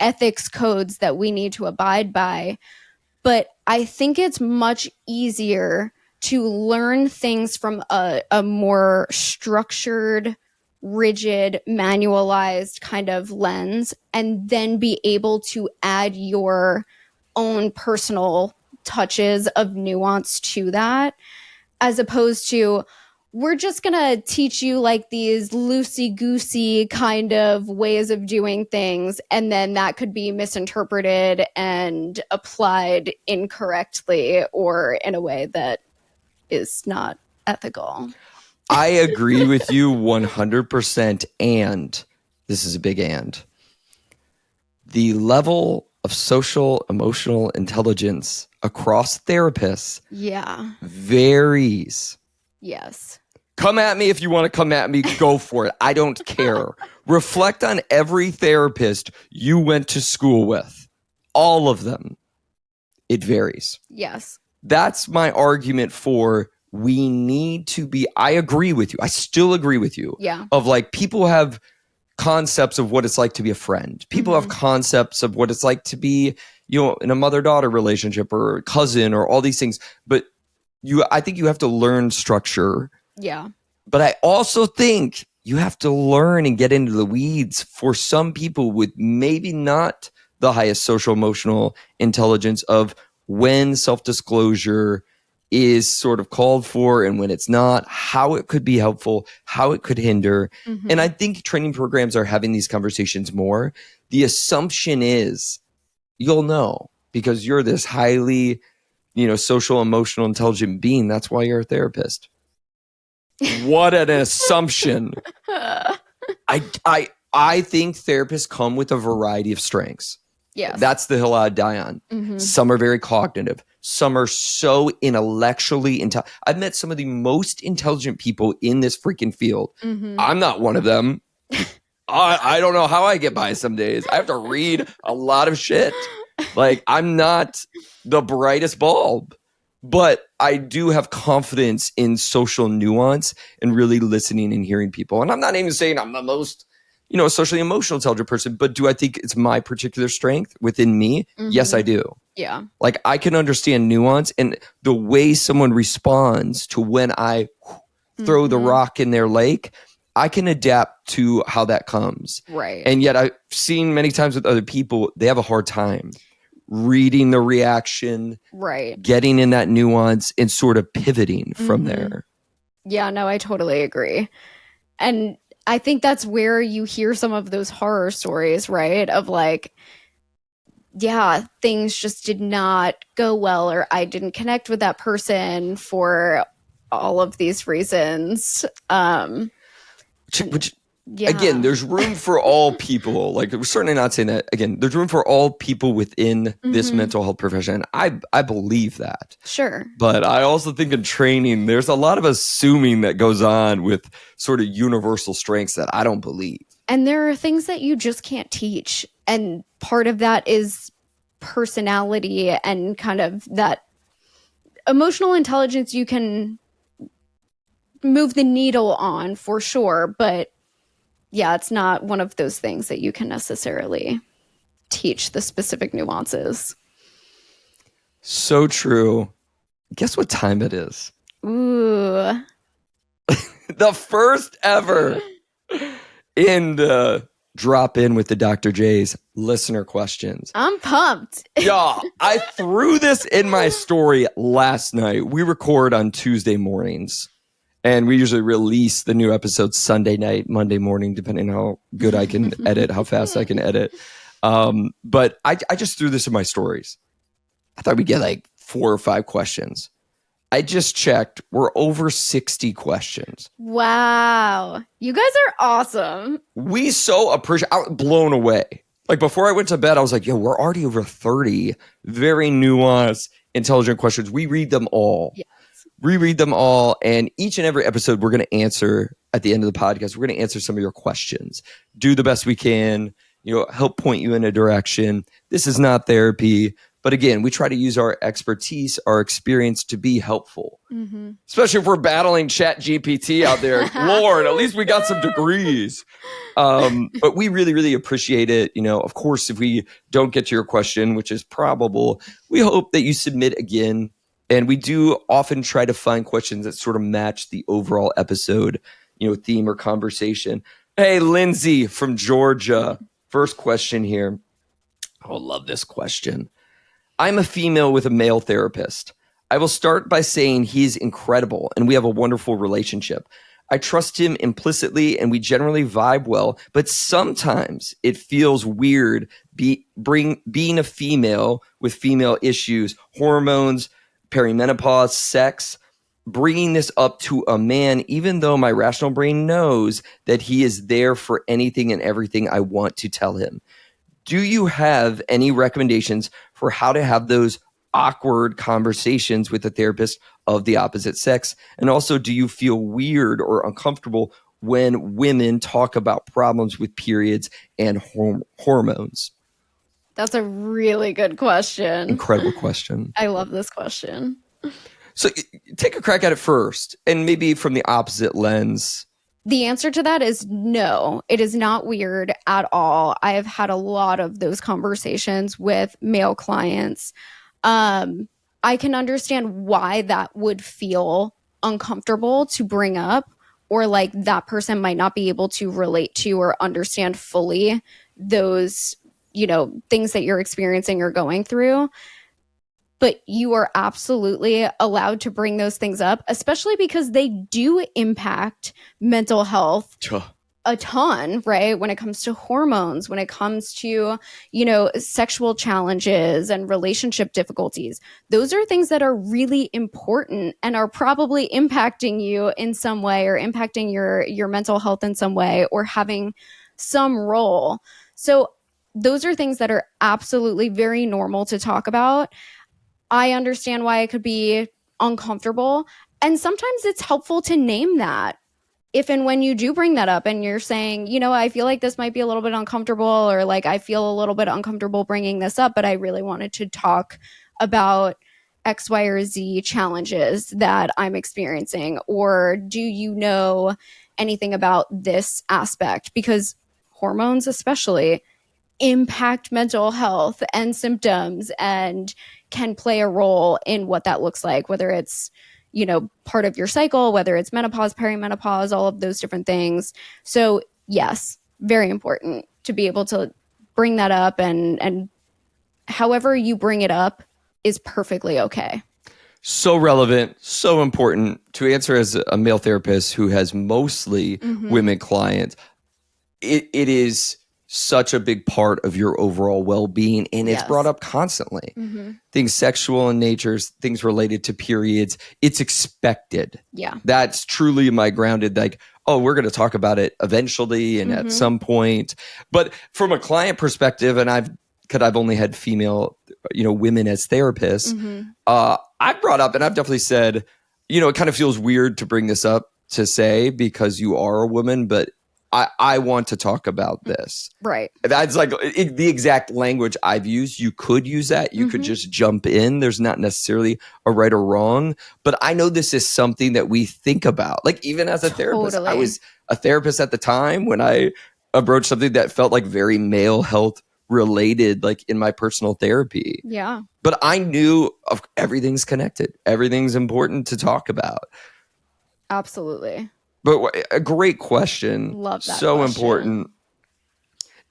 [SPEAKER 2] ethics codes that we need to abide by. But I think it's much easier to learn things from a more structured, rigid, manualized kind of lens, and then be able to add your own personal touches of nuance to that, as opposed to, we're just going to teach you like these loosey-goosey kind of ways of doing things, and then that could be misinterpreted and applied incorrectly or in a way that is not ethical.
[SPEAKER 1] I agree with you 100%. And this is a big and. The level of social emotional intelligence across therapists varies.
[SPEAKER 2] Yes.
[SPEAKER 1] Come at me if you want to come at me. Go for it. I don't care. Reflect on every therapist you went to school with. All of them. It varies.
[SPEAKER 2] Yes.
[SPEAKER 1] That's my argument for we need to be. I agree with you. I still agree with you.
[SPEAKER 2] Yeah.
[SPEAKER 1] Of like, people have concepts of what it's like to be a friend. People have concepts of what it's like to be, in a mother-daughter relationship or a cousin or all these things. But I think you have to learn structure.
[SPEAKER 2] Yeah.
[SPEAKER 1] But I also think you have to learn and get into the weeds for some people with maybe not the highest social emotional intelligence of when self-disclosure is sort of called for and when it's not, how it could be helpful, how it could hinder. And I think training programs are having these conversations more. The assumption is you'll know because you're this highly, social, emotional, intelligent being. That's why you're a therapist. What an assumption. I think therapists come with a variety of strengths.
[SPEAKER 2] Yes.
[SPEAKER 1] That's the hill I'd die on. Some are very cognitive. Some are so intellectually intelligent. I've met some of the most intelligent people in this freaking field. I'm not one of them. I don't know how I get by some days. I have to read a lot of shit. Like, I'm not the brightest bulb, but I do have confidence in social nuance and really listening and hearing people. And I'm not even saying I'm the most, socially emotional intelligent person, but do I think it's my particular strength within me? Yes, I do.
[SPEAKER 2] Yeah.
[SPEAKER 1] Like, I can understand nuance and the way someone responds to when I throw the rock in their lake. I can adapt to how that comes.
[SPEAKER 2] Right.
[SPEAKER 1] And yet I've seen many times with other people, they have a hard time reading the reaction,
[SPEAKER 2] right,
[SPEAKER 1] getting in that nuance and sort of pivoting from there.
[SPEAKER 2] Yeah, no, I totally agree. And I think that's where you hear some of those horror stories, right? Of like, yeah, things just did not go well, or I didn't connect with that person for all of these reasons.
[SPEAKER 1] Which again, there's room for all people. Like, we're certainly not saying that. Again, there's room for all people within this mental health profession. I believe that.
[SPEAKER 2] Sure.
[SPEAKER 1] But I also think in training, there's a lot of assuming that goes on with sort of universal strengths that I don't believe.
[SPEAKER 2] And there are things that you just can't teach. And part of that is personality and kind of that emotional intelligence you can move the needle on for sure. But yeah, it's not one of those things that you can necessarily teach the specific nuances.
[SPEAKER 1] So true. Guess what time it is?
[SPEAKER 2] Ooh.
[SPEAKER 1] The first ever in the drop in with the Dr. J's listener questions.
[SPEAKER 2] I'm pumped.
[SPEAKER 1] Yeah, I threw this in my story last night. We record on Tuesday mornings. And we usually release the new episodes Sunday night, Monday morning, depending on how good I can edit, how fast I can edit. But I just threw this in my stories. I thought we'd get like 4 or 5 questions. I just checked. We're over 60 questions.
[SPEAKER 2] Wow. You guys are awesome.
[SPEAKER 1] We so appreciate. I was blown away. Like, before I went to bed, I was like, yo, we're already over 30 very nuanced, intelligent questions. We read them all. Yeah. Reread them all, and each and every episode we're going to answer at the end of the podcast. We're going to answer some of your questions, do the best we can, help point you in a direction. This is not therapy, but again, we try to use our expertise, our experience to be helpful, especially if we're battling Chat GPT out there. Lord, at least we got some degrees. But we really, really appreciate it. Of course, if we don't get to your question, which is probable, we hope that you submit again. And we do often try to find questions that sort of match the overall episode, theme or conversation. Hey, Lindsay from Georgia. First question here. Oh, I love this question. I'm a female with a male therapist. I will start by saying he is incredible and we have a wonderful relationship. I trust him implicitly and we generally vibe well, but sometimes it feels weird being a female with female issues, hormones, perimenopause, sex, bringing this up to a man, even though my rational brain knows that he is there for anything and everything I want to tell him. Do you have any recommendations for how to have those awkward conversations with a therapist of the opposite sex? And also, do you feel weird or uncomfortable when women talk about problems with periods and hormones?
[SPEAKER 2] That's a really good question.
[SPEAKER 1] Incredible question.
[SPEAKER 2] I love this question.
[SPEAKER 1] So take a crack at it first, and maybe from the opposite lens.
[SPEAKER 2] The answer to that is no. It is not weird at all. I have had a lot of those conversations with male clients. I can understand why that would feel uncomfortable to bring up, or like that person might not be able to relate to or understand fully those, things that you're experiencing or going through. but you are absolutely allowed to bring those things up, especially because they do impact mental health a ton, right? When it comes to hormones, when it comes to, sexual challenges and relationship difficulties, those are things that are really important and are probably impacting you in some way, or impacting your mental health in some way, or having some role. So those are things that are absolutely very normal to talk about. I understand why it could be uncomfortable. And sometimes it's helpful to name that if and when you do bring that up and you're saying, I feel like this might be a little bit uncomfortable, or like I feel a little bit uncomfortable bringing this up, but I really wanted to talk about X, Y, or Z challenges that I'm experiencing. Or do you know anything about this aspect? Because hormones, especially, impact mental health and symptoms and can play a role in what that looks like, whether it's part of your cycle, whether it's menopause, perimenopause, all of those different things. So yes, very important to be able to bring that up, and however you bring it up is perfectly okay.
[SPEAKER 1] So relevant, so important to answer as a male therapist who has mostly women clients. It is such a big part of your overall well-being, and it's brought up constantly. Things sexual in nature, things related to periods, it's expected.
[SPEAKER 2] Yeah.
[SPEAKER 1] That's truly my grounded, like, oh, we're going to talk about it eventually and at some point. But from a client perspective, and I've only had female, women as therapists, I've brought up, and I've definitely said, it kind of feels weird to bring this up to say because you are a woman, but I want to talk about this.
[SPEAKER 2] Right.
[SPEAKER 1] That's like the exact language I've used. You could use that. You could just jump in. There's not necessarily a right or wrong. But I know this is something that we think about. Like even as a therapist, I was a therapist at the time when I approached something that felt like very male health related, like in my personal therapy.
[SPEAKER 2] Yeah.
[SPEAKER 1] But I knew everything's connected. Everything's important to talk about.
[SPEAKER 2] Absolutely.
[SPEAKER 1] But a great question.
[SPEAKER 2] Love that.
[SPEAKER 1] So
[SPEAKER 2] question.
[SPEAKER 1] Important.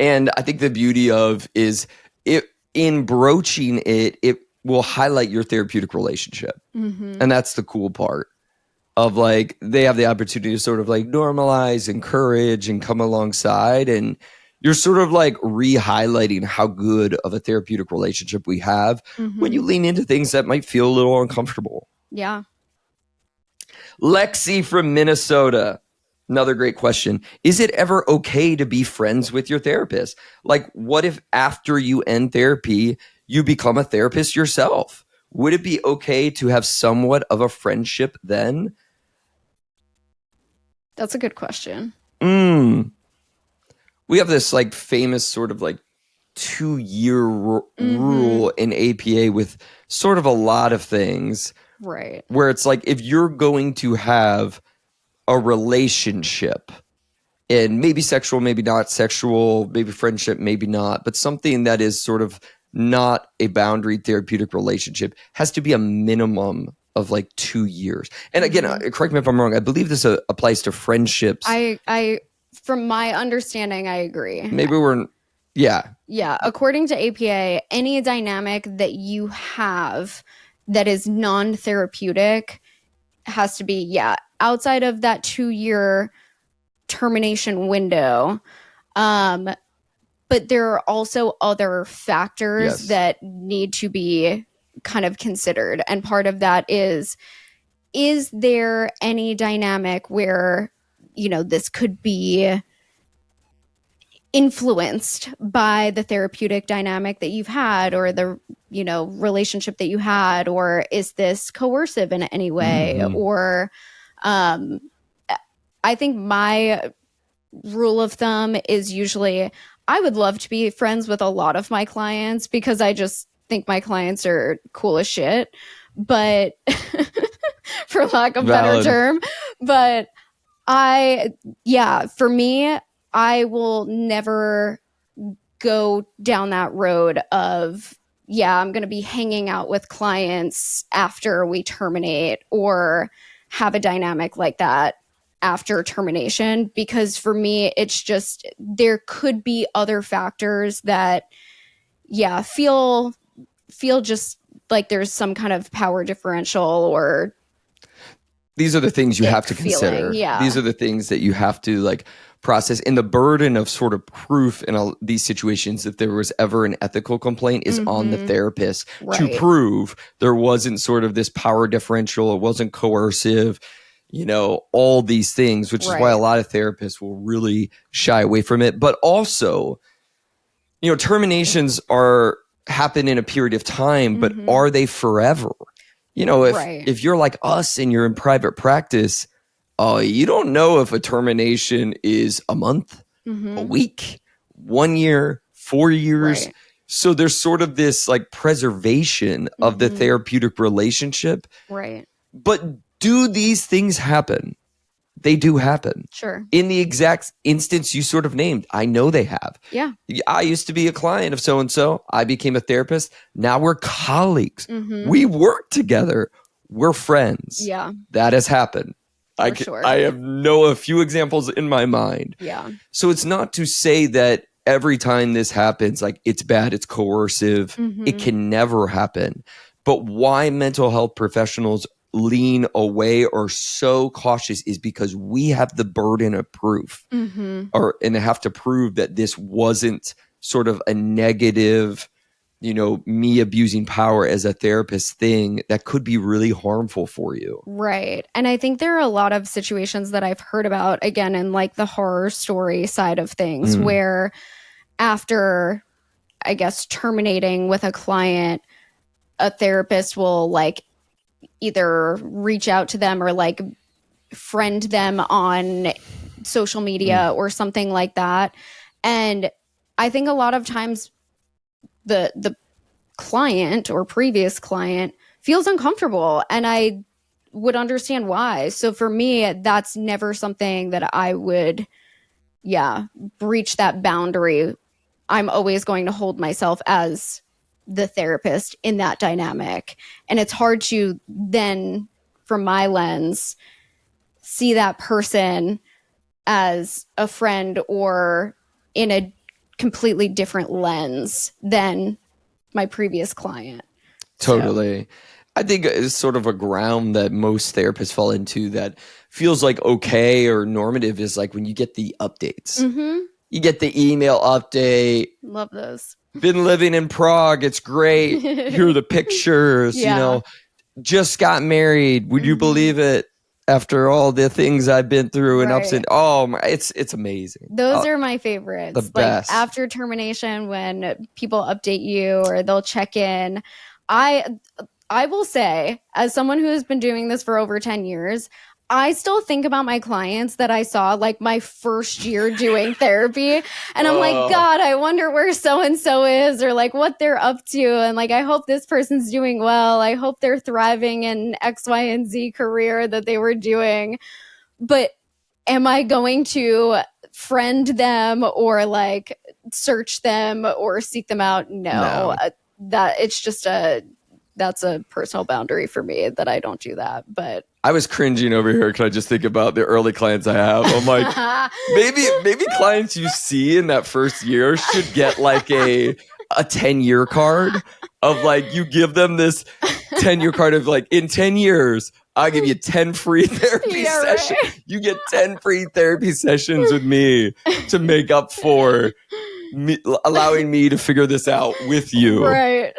[SPEAKER 1] And I think the beauty of is it in broaching it, it will highlight your therapeutic relationship. And that's the cool part of like, they have the opportunity to sort of like normalize, encourage, and come alongside. And you're sort of like re-highlighting how good of a therapeutic relationship we have when you lean into things that might feel a little uncomfortable.
[SPEAKER 2] Yeah.
[SPEAKER 1] Lexi from Minnesota. Another great question. Is it ever okay to be friends with your therapist? Like, what if after you end therapy, you become a therapist yourself? Would it be okay to have somewhat of a friendship then?
[SPEAKER 2] That's a good question.
[SPEAKER 1] We have this like famous sort of like 2-year rule in APA with sort of a lot of things.
[SPEAKER 2] Right.
[SPEAKER 1] Where it's like, if you're going to have a relationship, and maybe sexual, maybe not sexual, maybe friendship, maybe not, but something that is sort of not a boundary therapeutic relationship, has to be a minimum of like 2 years. And again, correct me if I'm wrong, I believe this applies to friendships.
[SPEAKER 2] I from my understanding, I agree.
[SPEAKER 1] Maybe
[SPEAKER 2] Yeah. According to APA, any dynamic that you have that is non-therapeutic has to be, outside of that 2-year termination window. But there are also other factors that need to be kind of considered. And part of that is there any dynamic where, this could be influenced by the therapeutic dynamic that you've had, or the relationship that you had, or is this coercive in any way? Or I think my rule of thumb is usually I would love to be friends with a lot of my clients because I just think my clients are cool as shit, but for lack of a better term. But for me, I will never go down that road of, I'm going to be hanging out with clients after we terminate, or have a dynamic like that after termination, because for me, it's just, there could be other factors that, feel just like there's some kind of power differential or
[SPEAKER 1] these are the things you have to consider.
[SPEAKER 2] feeling. Yeah.
[SPEAKER 1] These are the things that you have to like process. And the burden of sort of proof in all these situations, if there was ever an ethical complaint, is on the therapist to prove there wasn't sort of this power differential. It wasn't coercive, you know, all these things, which is why a lot of therapists will really shy away from it. But also, you know, terminations happen in a period of time, but are they forever? You know, if you're like us and you're in private practice, you don't know if a termination is a month, a week, 1 year, 4 years. So there's sort of this like preservation of the therapeutic relationship.
[SPEAKER 2] Right.
[SPEAKER 1] But do these things happen? They do happen.
[SPEAKER 2] Sure.
[SPEAKER 1] In the exact instance you sort of named, I know they have.
[SPEAKER 2] Yeah.
[SPEAKER 1] I used to be a client of so-and-so. I became a therapist. Now we're colleagues. We work together. We're friends.
[SPEAKER 2] Yeah.
[SPEAKER 1] That has happened. I have a few examples in my mind.
[SPEAKER 2] Yeah.
[SPEAKER 1] So it's not to say that every time this happens, like it's bad, it's coercive. It can never happen. But why mental health professionals lean away or so cautious is because we have the burden of proof and have to prove that this wasn't sort of a negative, you know, me abusing power as a therapist thing that could be really harmful for you.
[SPEAKER 2] Right. And I think there are a lot of situations that I've heard about, again, in like the horror story side of things, where after, I guess, terminating with a client, a therapist will like either reach out to them or like friend them on social media or something like that. And I think a lot of times the client or previous client feels uncomfortable, and I would understand why. So for me, that's never something that I would, breach that boundary. I'm always going to hold myself as the therapist in that dynamic. And it's hard to then, from my lens, see that person as a friend or in a completely different lens than my previous client.
[SPEAKER 1] Totally. So. I think it's sort of a ground that most therapists fall into that feels like okay or normative is like when you get the updates. You get the email update.
[SPEAKER 2] Love those.
[SPEAKER 1] Been living in Prague. It's great. Here are the pictures. You know, just got married. Would you believe it? After all the things I've been through and ups and it's amazing.
[SPEAKER 2] Those are my favorites.
[SPEAKER 1] The best.
[SPEAKER 2] Like after termination, when people update you or they'll check in, I will say, as someone who has been doing this for over 10 years, I still think about my clients that I saw like my first year doing therapy. And I'm like, God, I wonder where so-and-so is or like what they're up to. And like, I hope this person's doing well. I hope they're thriving in X, Y, and Z career that they were doing. But am I going to friend them or like search them or seek them out? No. That's a personal boundary for me that I don't do that. But
[SPEAKER 1] I was cringing over here because I just think about the early clients I have. I'm like, maybe clients you see in that first year should get like a 10-year card of like, you give them this 10-year card of like, in 10 years, I'll give you 10 free therapy sessions. Right. You get 10 free therapy sessions with me to make up for me, allowing me to figure this out with you.
[SPEAKER 2] Right.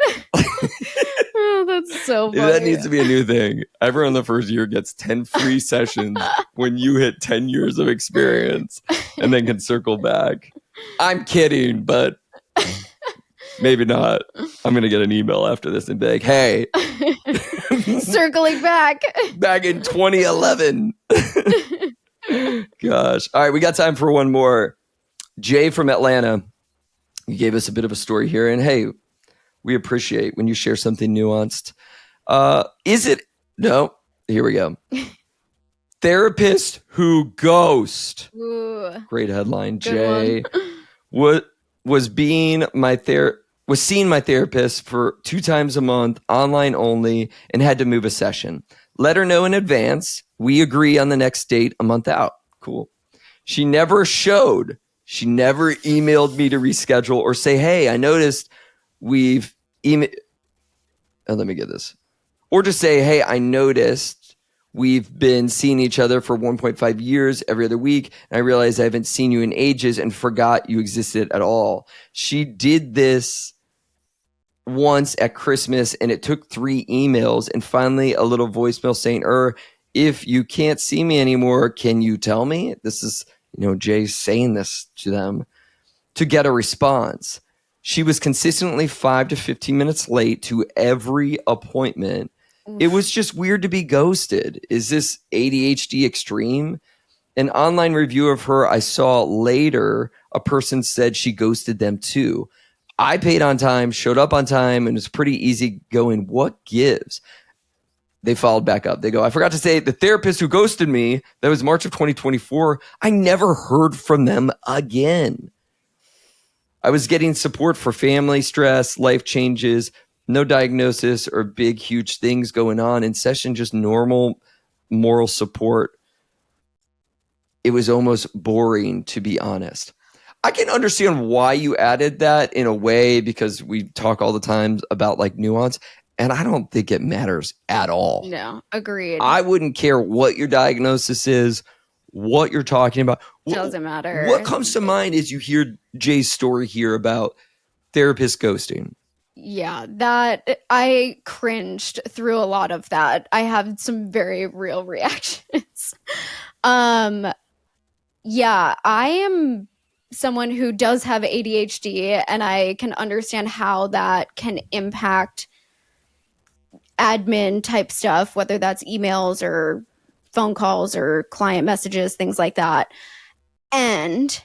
[SPEAKER 2] Oh, that's so funny.
[SPEAKER 1] That needs to be a new thing. Everyone the first year gets 10 free sessions when you hit 10 years of experience and then can circle back. I'm kidding, but maybe not. I'm going to get an email after this and be like, hey.
[SPEAKER 2] Circling back.
[SPEAKER 1] Back in 2011. Gosh. All right, we got time for one more. Jay from Atlanta. You gave us a bit of a story here. And hey, we appreciate when you share something nuanced. Here we go. Therapist who ghost.
[SPEAKER 2] Ooh,
[SPEAKER 1] great headline. Jay was seeing my therapist for 2 times a month, online only, and had to move a session. Let her know in advance. We agree on the next date a month out. Cool. She never showed. She never emailed me to reschedule or say, hey, I noticed we've let me get this. Or just say, hey, I noticed we've been seeing each other for 1.5 years every other week, and I realized I haven't seen you in ages and forgot you existed at all. She did this once at Christmas, and it took 3 emails and finally a little voicemail saying, if you can't see me anymore, can you tell me? This is, Jay saying this to them to get a response. She was consistently 5 to 15 minutes late to every appointment. It was just weird to be ghosted. Is this ADHD extreme? An online review of her I saw later, a person said she ghosted them too. I paid on time, showed up on time, and it's pretty easy going, what gives? They followed back up. They go, I forgot to say, the therapist who ghosted me, that was March of 2024, I never heard from them again. I was getting support for family stress, life changes, no diagnosis or big, huge things going on in session, just normal moral support. It was almost boring, to be honest. I can understand why you added that in a way, because we talk all the time about like nuance, and I don't think it matters at all.
[SPEAKER 2] No, agreed.
[SPEAKER 1] I wouldn't care what your diagnosis is, what you're talking about.
[SPEAKER 2] Doesn't matter.
[SPEAKER 1] What comes to mind is you hear Jay's story here about therapist ghosting.
[SPEAKER 2] Yeah, that I cringed through a lot of that. I have some very real reactions. Yeah, I am someone who does have ADHD, and I can understand how that can impact admin type stuff, whether that's emails or phone calls or client messages, things like that. And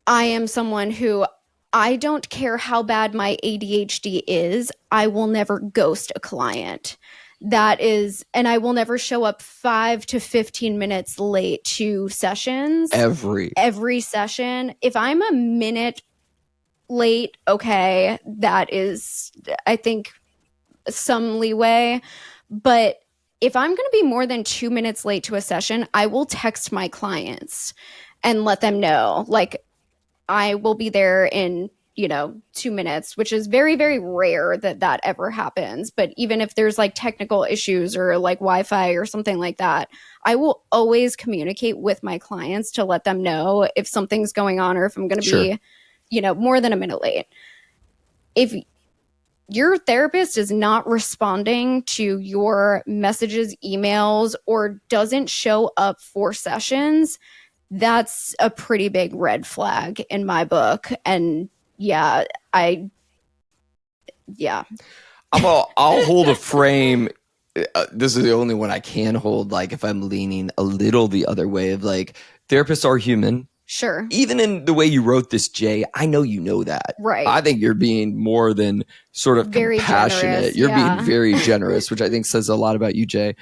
[SPEAKER 2] I am someone who, I don't care how bad my ADHD is, I will never ghost a client. That is, and I will never show up 5 to 15 minutes late to sessions. Every session. If I'm a minute late, okay, that is, I think, some leeway. But if I'm going to be more than 2 minutes late to a session, I will text my clients and let them know, like, I will be there in 2 minutes, which is very, very rare that ever happens. But even if there's like technical issues or like Wi-Fi or something like that, I will always communicate with my clients to let them know if something's going on or if I'm going to be, more than a minute late. If your therapist is not responding to your messages, emails, or doesn't show up for sessions, that's a pretty big red flag in my book. And I'll
[SPEAKER 1] hold a frame. This is the only one I can hold, like if I'm leaning a little the other way of like, therapists are human.
[SPEAKER 2] Sure.
[SPEAKER 1] Even in the way you wrote this, Jay, I know you know that.
[SPEAKER 2] Right.
[SPEAKER 1] I think you're being more than sort of
[SPEAKER 2] very
[SPEAKER 1] compassionate.
[SPEAKER 2] Generous,
[SPEAKER 1] you're being very generous, which I think says a lot about you, Jay.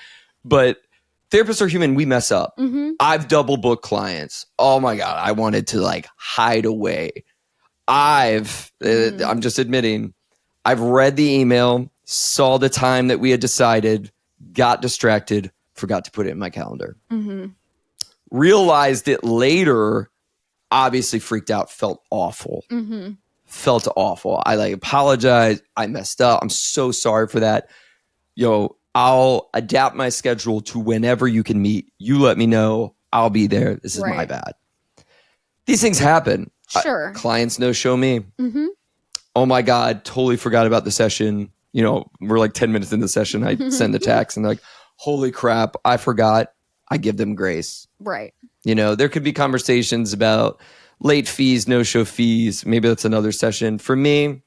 [SPEAKER 1] But therapists are human. We mess up.
[SPEAKER 2] Mm-hmm.
[SPEAKER 1] I've double booked clients. Oh my God. I wanted to like hide away. I'm just admitting, I've read the email, saw the time that we had decided, got distracted, forgot to put it in my calendar.
[SPEAKER 2] Mm-hmm.
[SPEAKER 1] Realized it later, obviously freaked out, felt awful.
[SPEAKER 2] Mm-hmm.
[SPEAKER 1] Felt awful. I like apologize. I messed up. I'm so sorry for that. I'll adapt my schedule to whenever you can meet. You let me know. I'll be there. This is my bad. These things happen.
[SPEAKER 2] Sure.
[SPEAKER 1] Clients no show me.
[SPEAKER 2] Mm-hmm.
[SPEAKER 1] Oh my God, totally forgot about the session. We're like 10 minutes in the session. I send the text and they're like, holy crap, I forgot. I give them grace.
[SPEAKER 2] Right.
[SPEAKER 1] There could be conversations about late fees, no-show fees. Maybe that's another session. For me,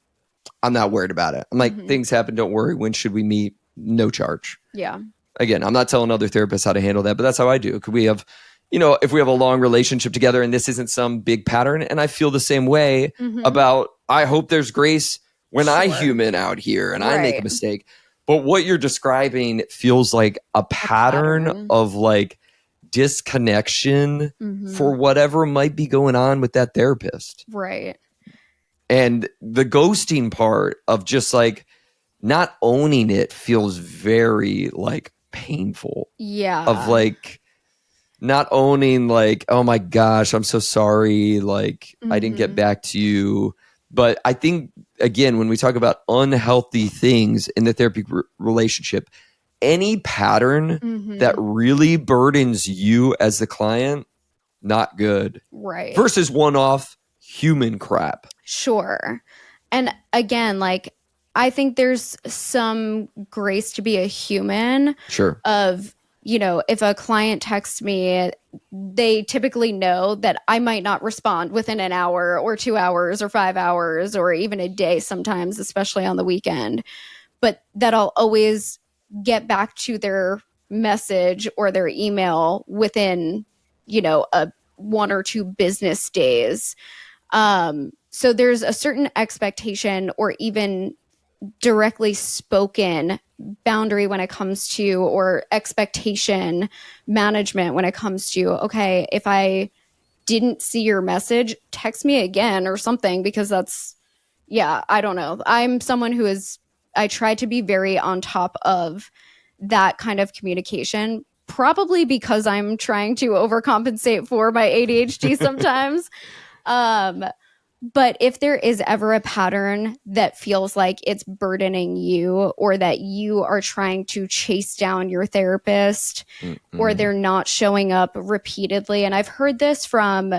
[SPEAKER 1] I'm not worried about it. I'm like, things happen. Don't worry. When should we meet? No charge.
[SPEAKER 2] Yeah.
[SPEAKER 1] Again, I'm not telling other therapists how to handle that, but that's how I do. Could we have, if we have a long relationship together and this isn't some big pattern, and I feel the same way about, I hope there's grace when I human out here and I make a mistake. But what you're describing feels like a pattern of like disconnection for whatever might be going on with that therapist.
[SPEAKER 2] Right.
[SPEAKER 1] And the ghosting part of just like not owning it feels very like painful.
[SPEAKER 2] Yeah.
[SPEAKER 1] Of like not owning like, oh my gosh, I'm so sorry. Like I didn't get back to you. But I think again, when we talk about unhealthy things in the therapy relationship, any pattern that really burdens you as the client, not good.
[SPEAKER 2] Right.
[SPEAKER 1] Versus one-off human crap.
[SPEAKER 2] Sure. And again, like, I think there's some grace to be a human.
[SPEAKER 1] Sure.
[SPEAKER 2] Of, if a client texts me, they typically know that I might not respond within an hour or 2 hours or 5 hours or even a day sometimes, especially on the weekend. But that I'll always get back to their message or their email within, a 1 or 2 business days. So there's a certain expectation or even directly spoken boundary when it comes to, or expectation management when it comes to, okay, if I didn't see your message, text me again or something, because that's, I don't know. I'm someone I try to be very on top of that kind of communication, probably because I'm trying to overcompensate for my ADHD sometimes. But if there is ever a pattern that feels like it's burdening you, or that you are trying to chase down your therapist, or they're not showing up repeatedly, and I've heard this from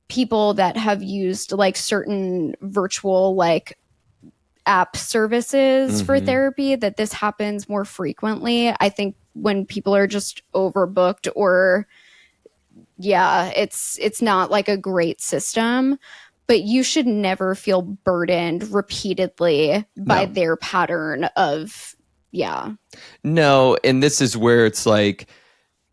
[SPEAKER 2] people that have used like certain virtual like app services for therapy, that this happens more frequently. I think when people are just overbooked, or it's not like a great system. But you should never feel burdened repeatedly by their pattern of,
[SPEAKER 1] No, and this is where it's like,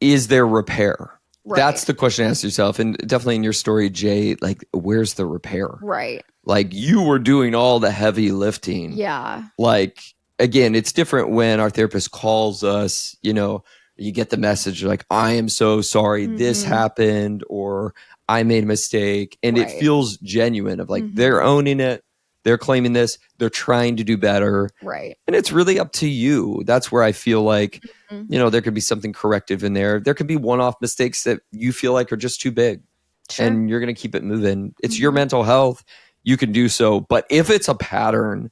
[SPEAKER 1] is there repair?
[SPEAKER 2] Right.
[SPEAKER 1] That's the question to ask yourself. And definitely in your story, Jay, like, where's the repair?
[SPEAKER 2] Right.
[SPEAKER 1] Like, you were doing all the heavy lifting.
[SPEAKER 2] Yeah.
[SPEAKER 1] Like, again, it's different when our therapist calls us, you get the message like, I am so sorry this happened, or I made a mistake. And it feels genuine of like, they're owning it. They're claiming this. They're trying to do better.
[SPEAKER 2] Right.
[SPEAKER 1] And it's really up to you. That's where I feel like, there could be something corrective in there. There could be one-off mistakes that you feel like are just too big.
[SPEAKER 2] Sure.
[SPEAKER 1] And you're going to keep it moving. It's your mental health. You can do so. But if it's a pattern,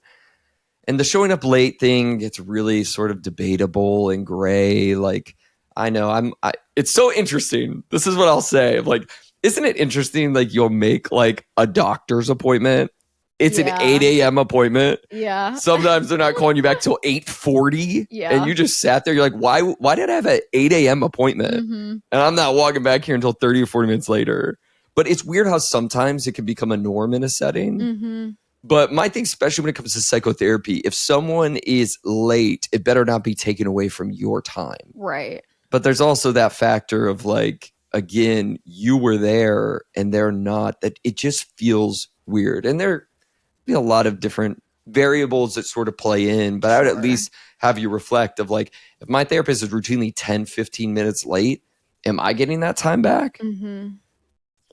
[SPEAKER 1] and the showing up late thing, it's really sort of debatable and gray. Like, I know it's so interesting. This is what I'll say. Like, isn't it interesting? Like, you'll make like a doctor's appointment. It's an 8 a.m. appointment.
[SPEAKER 2] Yeah.
[SPEAKER 1] Sometimes they're not calling you back till 8:40.
[SPEAKER 2] Yeah.
[SPEAKER 1] And you just sat there. You're like, why did I have an 8 a.m. appointment? And I'm not walking back here until 30 or 40 minutes later. But it's weird how sometimes it can become a norm in a setting. But my thing, especially when it comes to psychotherapy, if someone is late, it better not be taken away from your time.
[SPEAKER 2] Right.
[SPEAKER 1] But there's also that factor of like, again, you were there and they're not, that it just feels weird. And there be a lot of different variables that sort of play in, but I would at least have you reflect of like, if my therapist is routinely 10, 15 minutes late, am I getting that time back?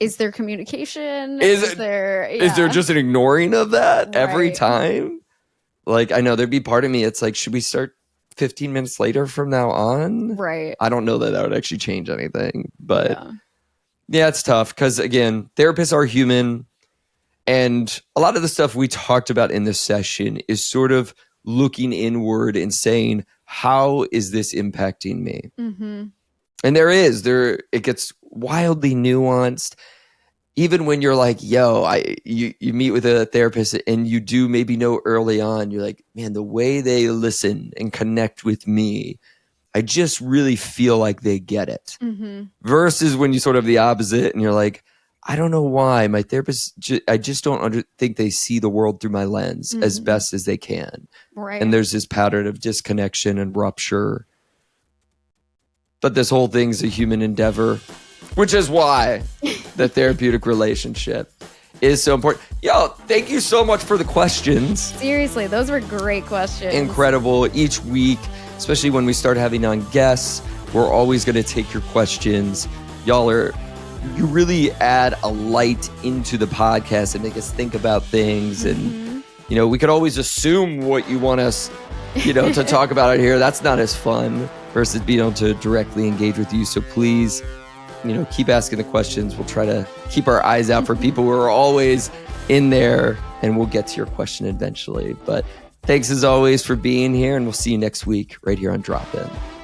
[SPEAKER 2] Is there communication?
[SPEAKER 1] Is there just an ignoring of that every time? Like, I know there'd be part of me, it's like, should we start 15 minutes later from now on?
[SPEAKER 2] Right.
[SPEAKER 1] I don't know that would actually change anything, but yeah, it's tough because, again, therapists are human. And a lot of the stuff we talked about in this session is sort of looking inward and saying, how is this impacting me? And it gets wildly nuanced. Even when you're like, you meet with a therapist and you do maybe know early on, you're like, man, the way they listen and connect with me, I just really feel like they get it. Versus when you sort of the opposite and you're like, I don't know why my therapist, I just don't think they see the world through my lens as best as they can.
[SPEAKER 2] Right.
[SPEAKER 1] And there's this pattern of disconnection and rupture. But this whole thing's a human endeavor, which is why the therapeutic relationship is so important. Yo, thank you so much for the questions.
[SPEAKER 2] Seriously, those were great questions.
[SPEAKER 1] Incredible. Each week, especially when we start having on guests, we're always going to take your questions. You really add a light into the podcast and make us think about things. And, we could always assume what you want us, to talk about it here. That's not as fun versus being able to directly engage with you. So please, keep asking the questions. We'll try to keep our eyes out for people who are always in there, and we'll get to your question eventually. But thanks as always for being here, and we'll see you next week right here on Drop In.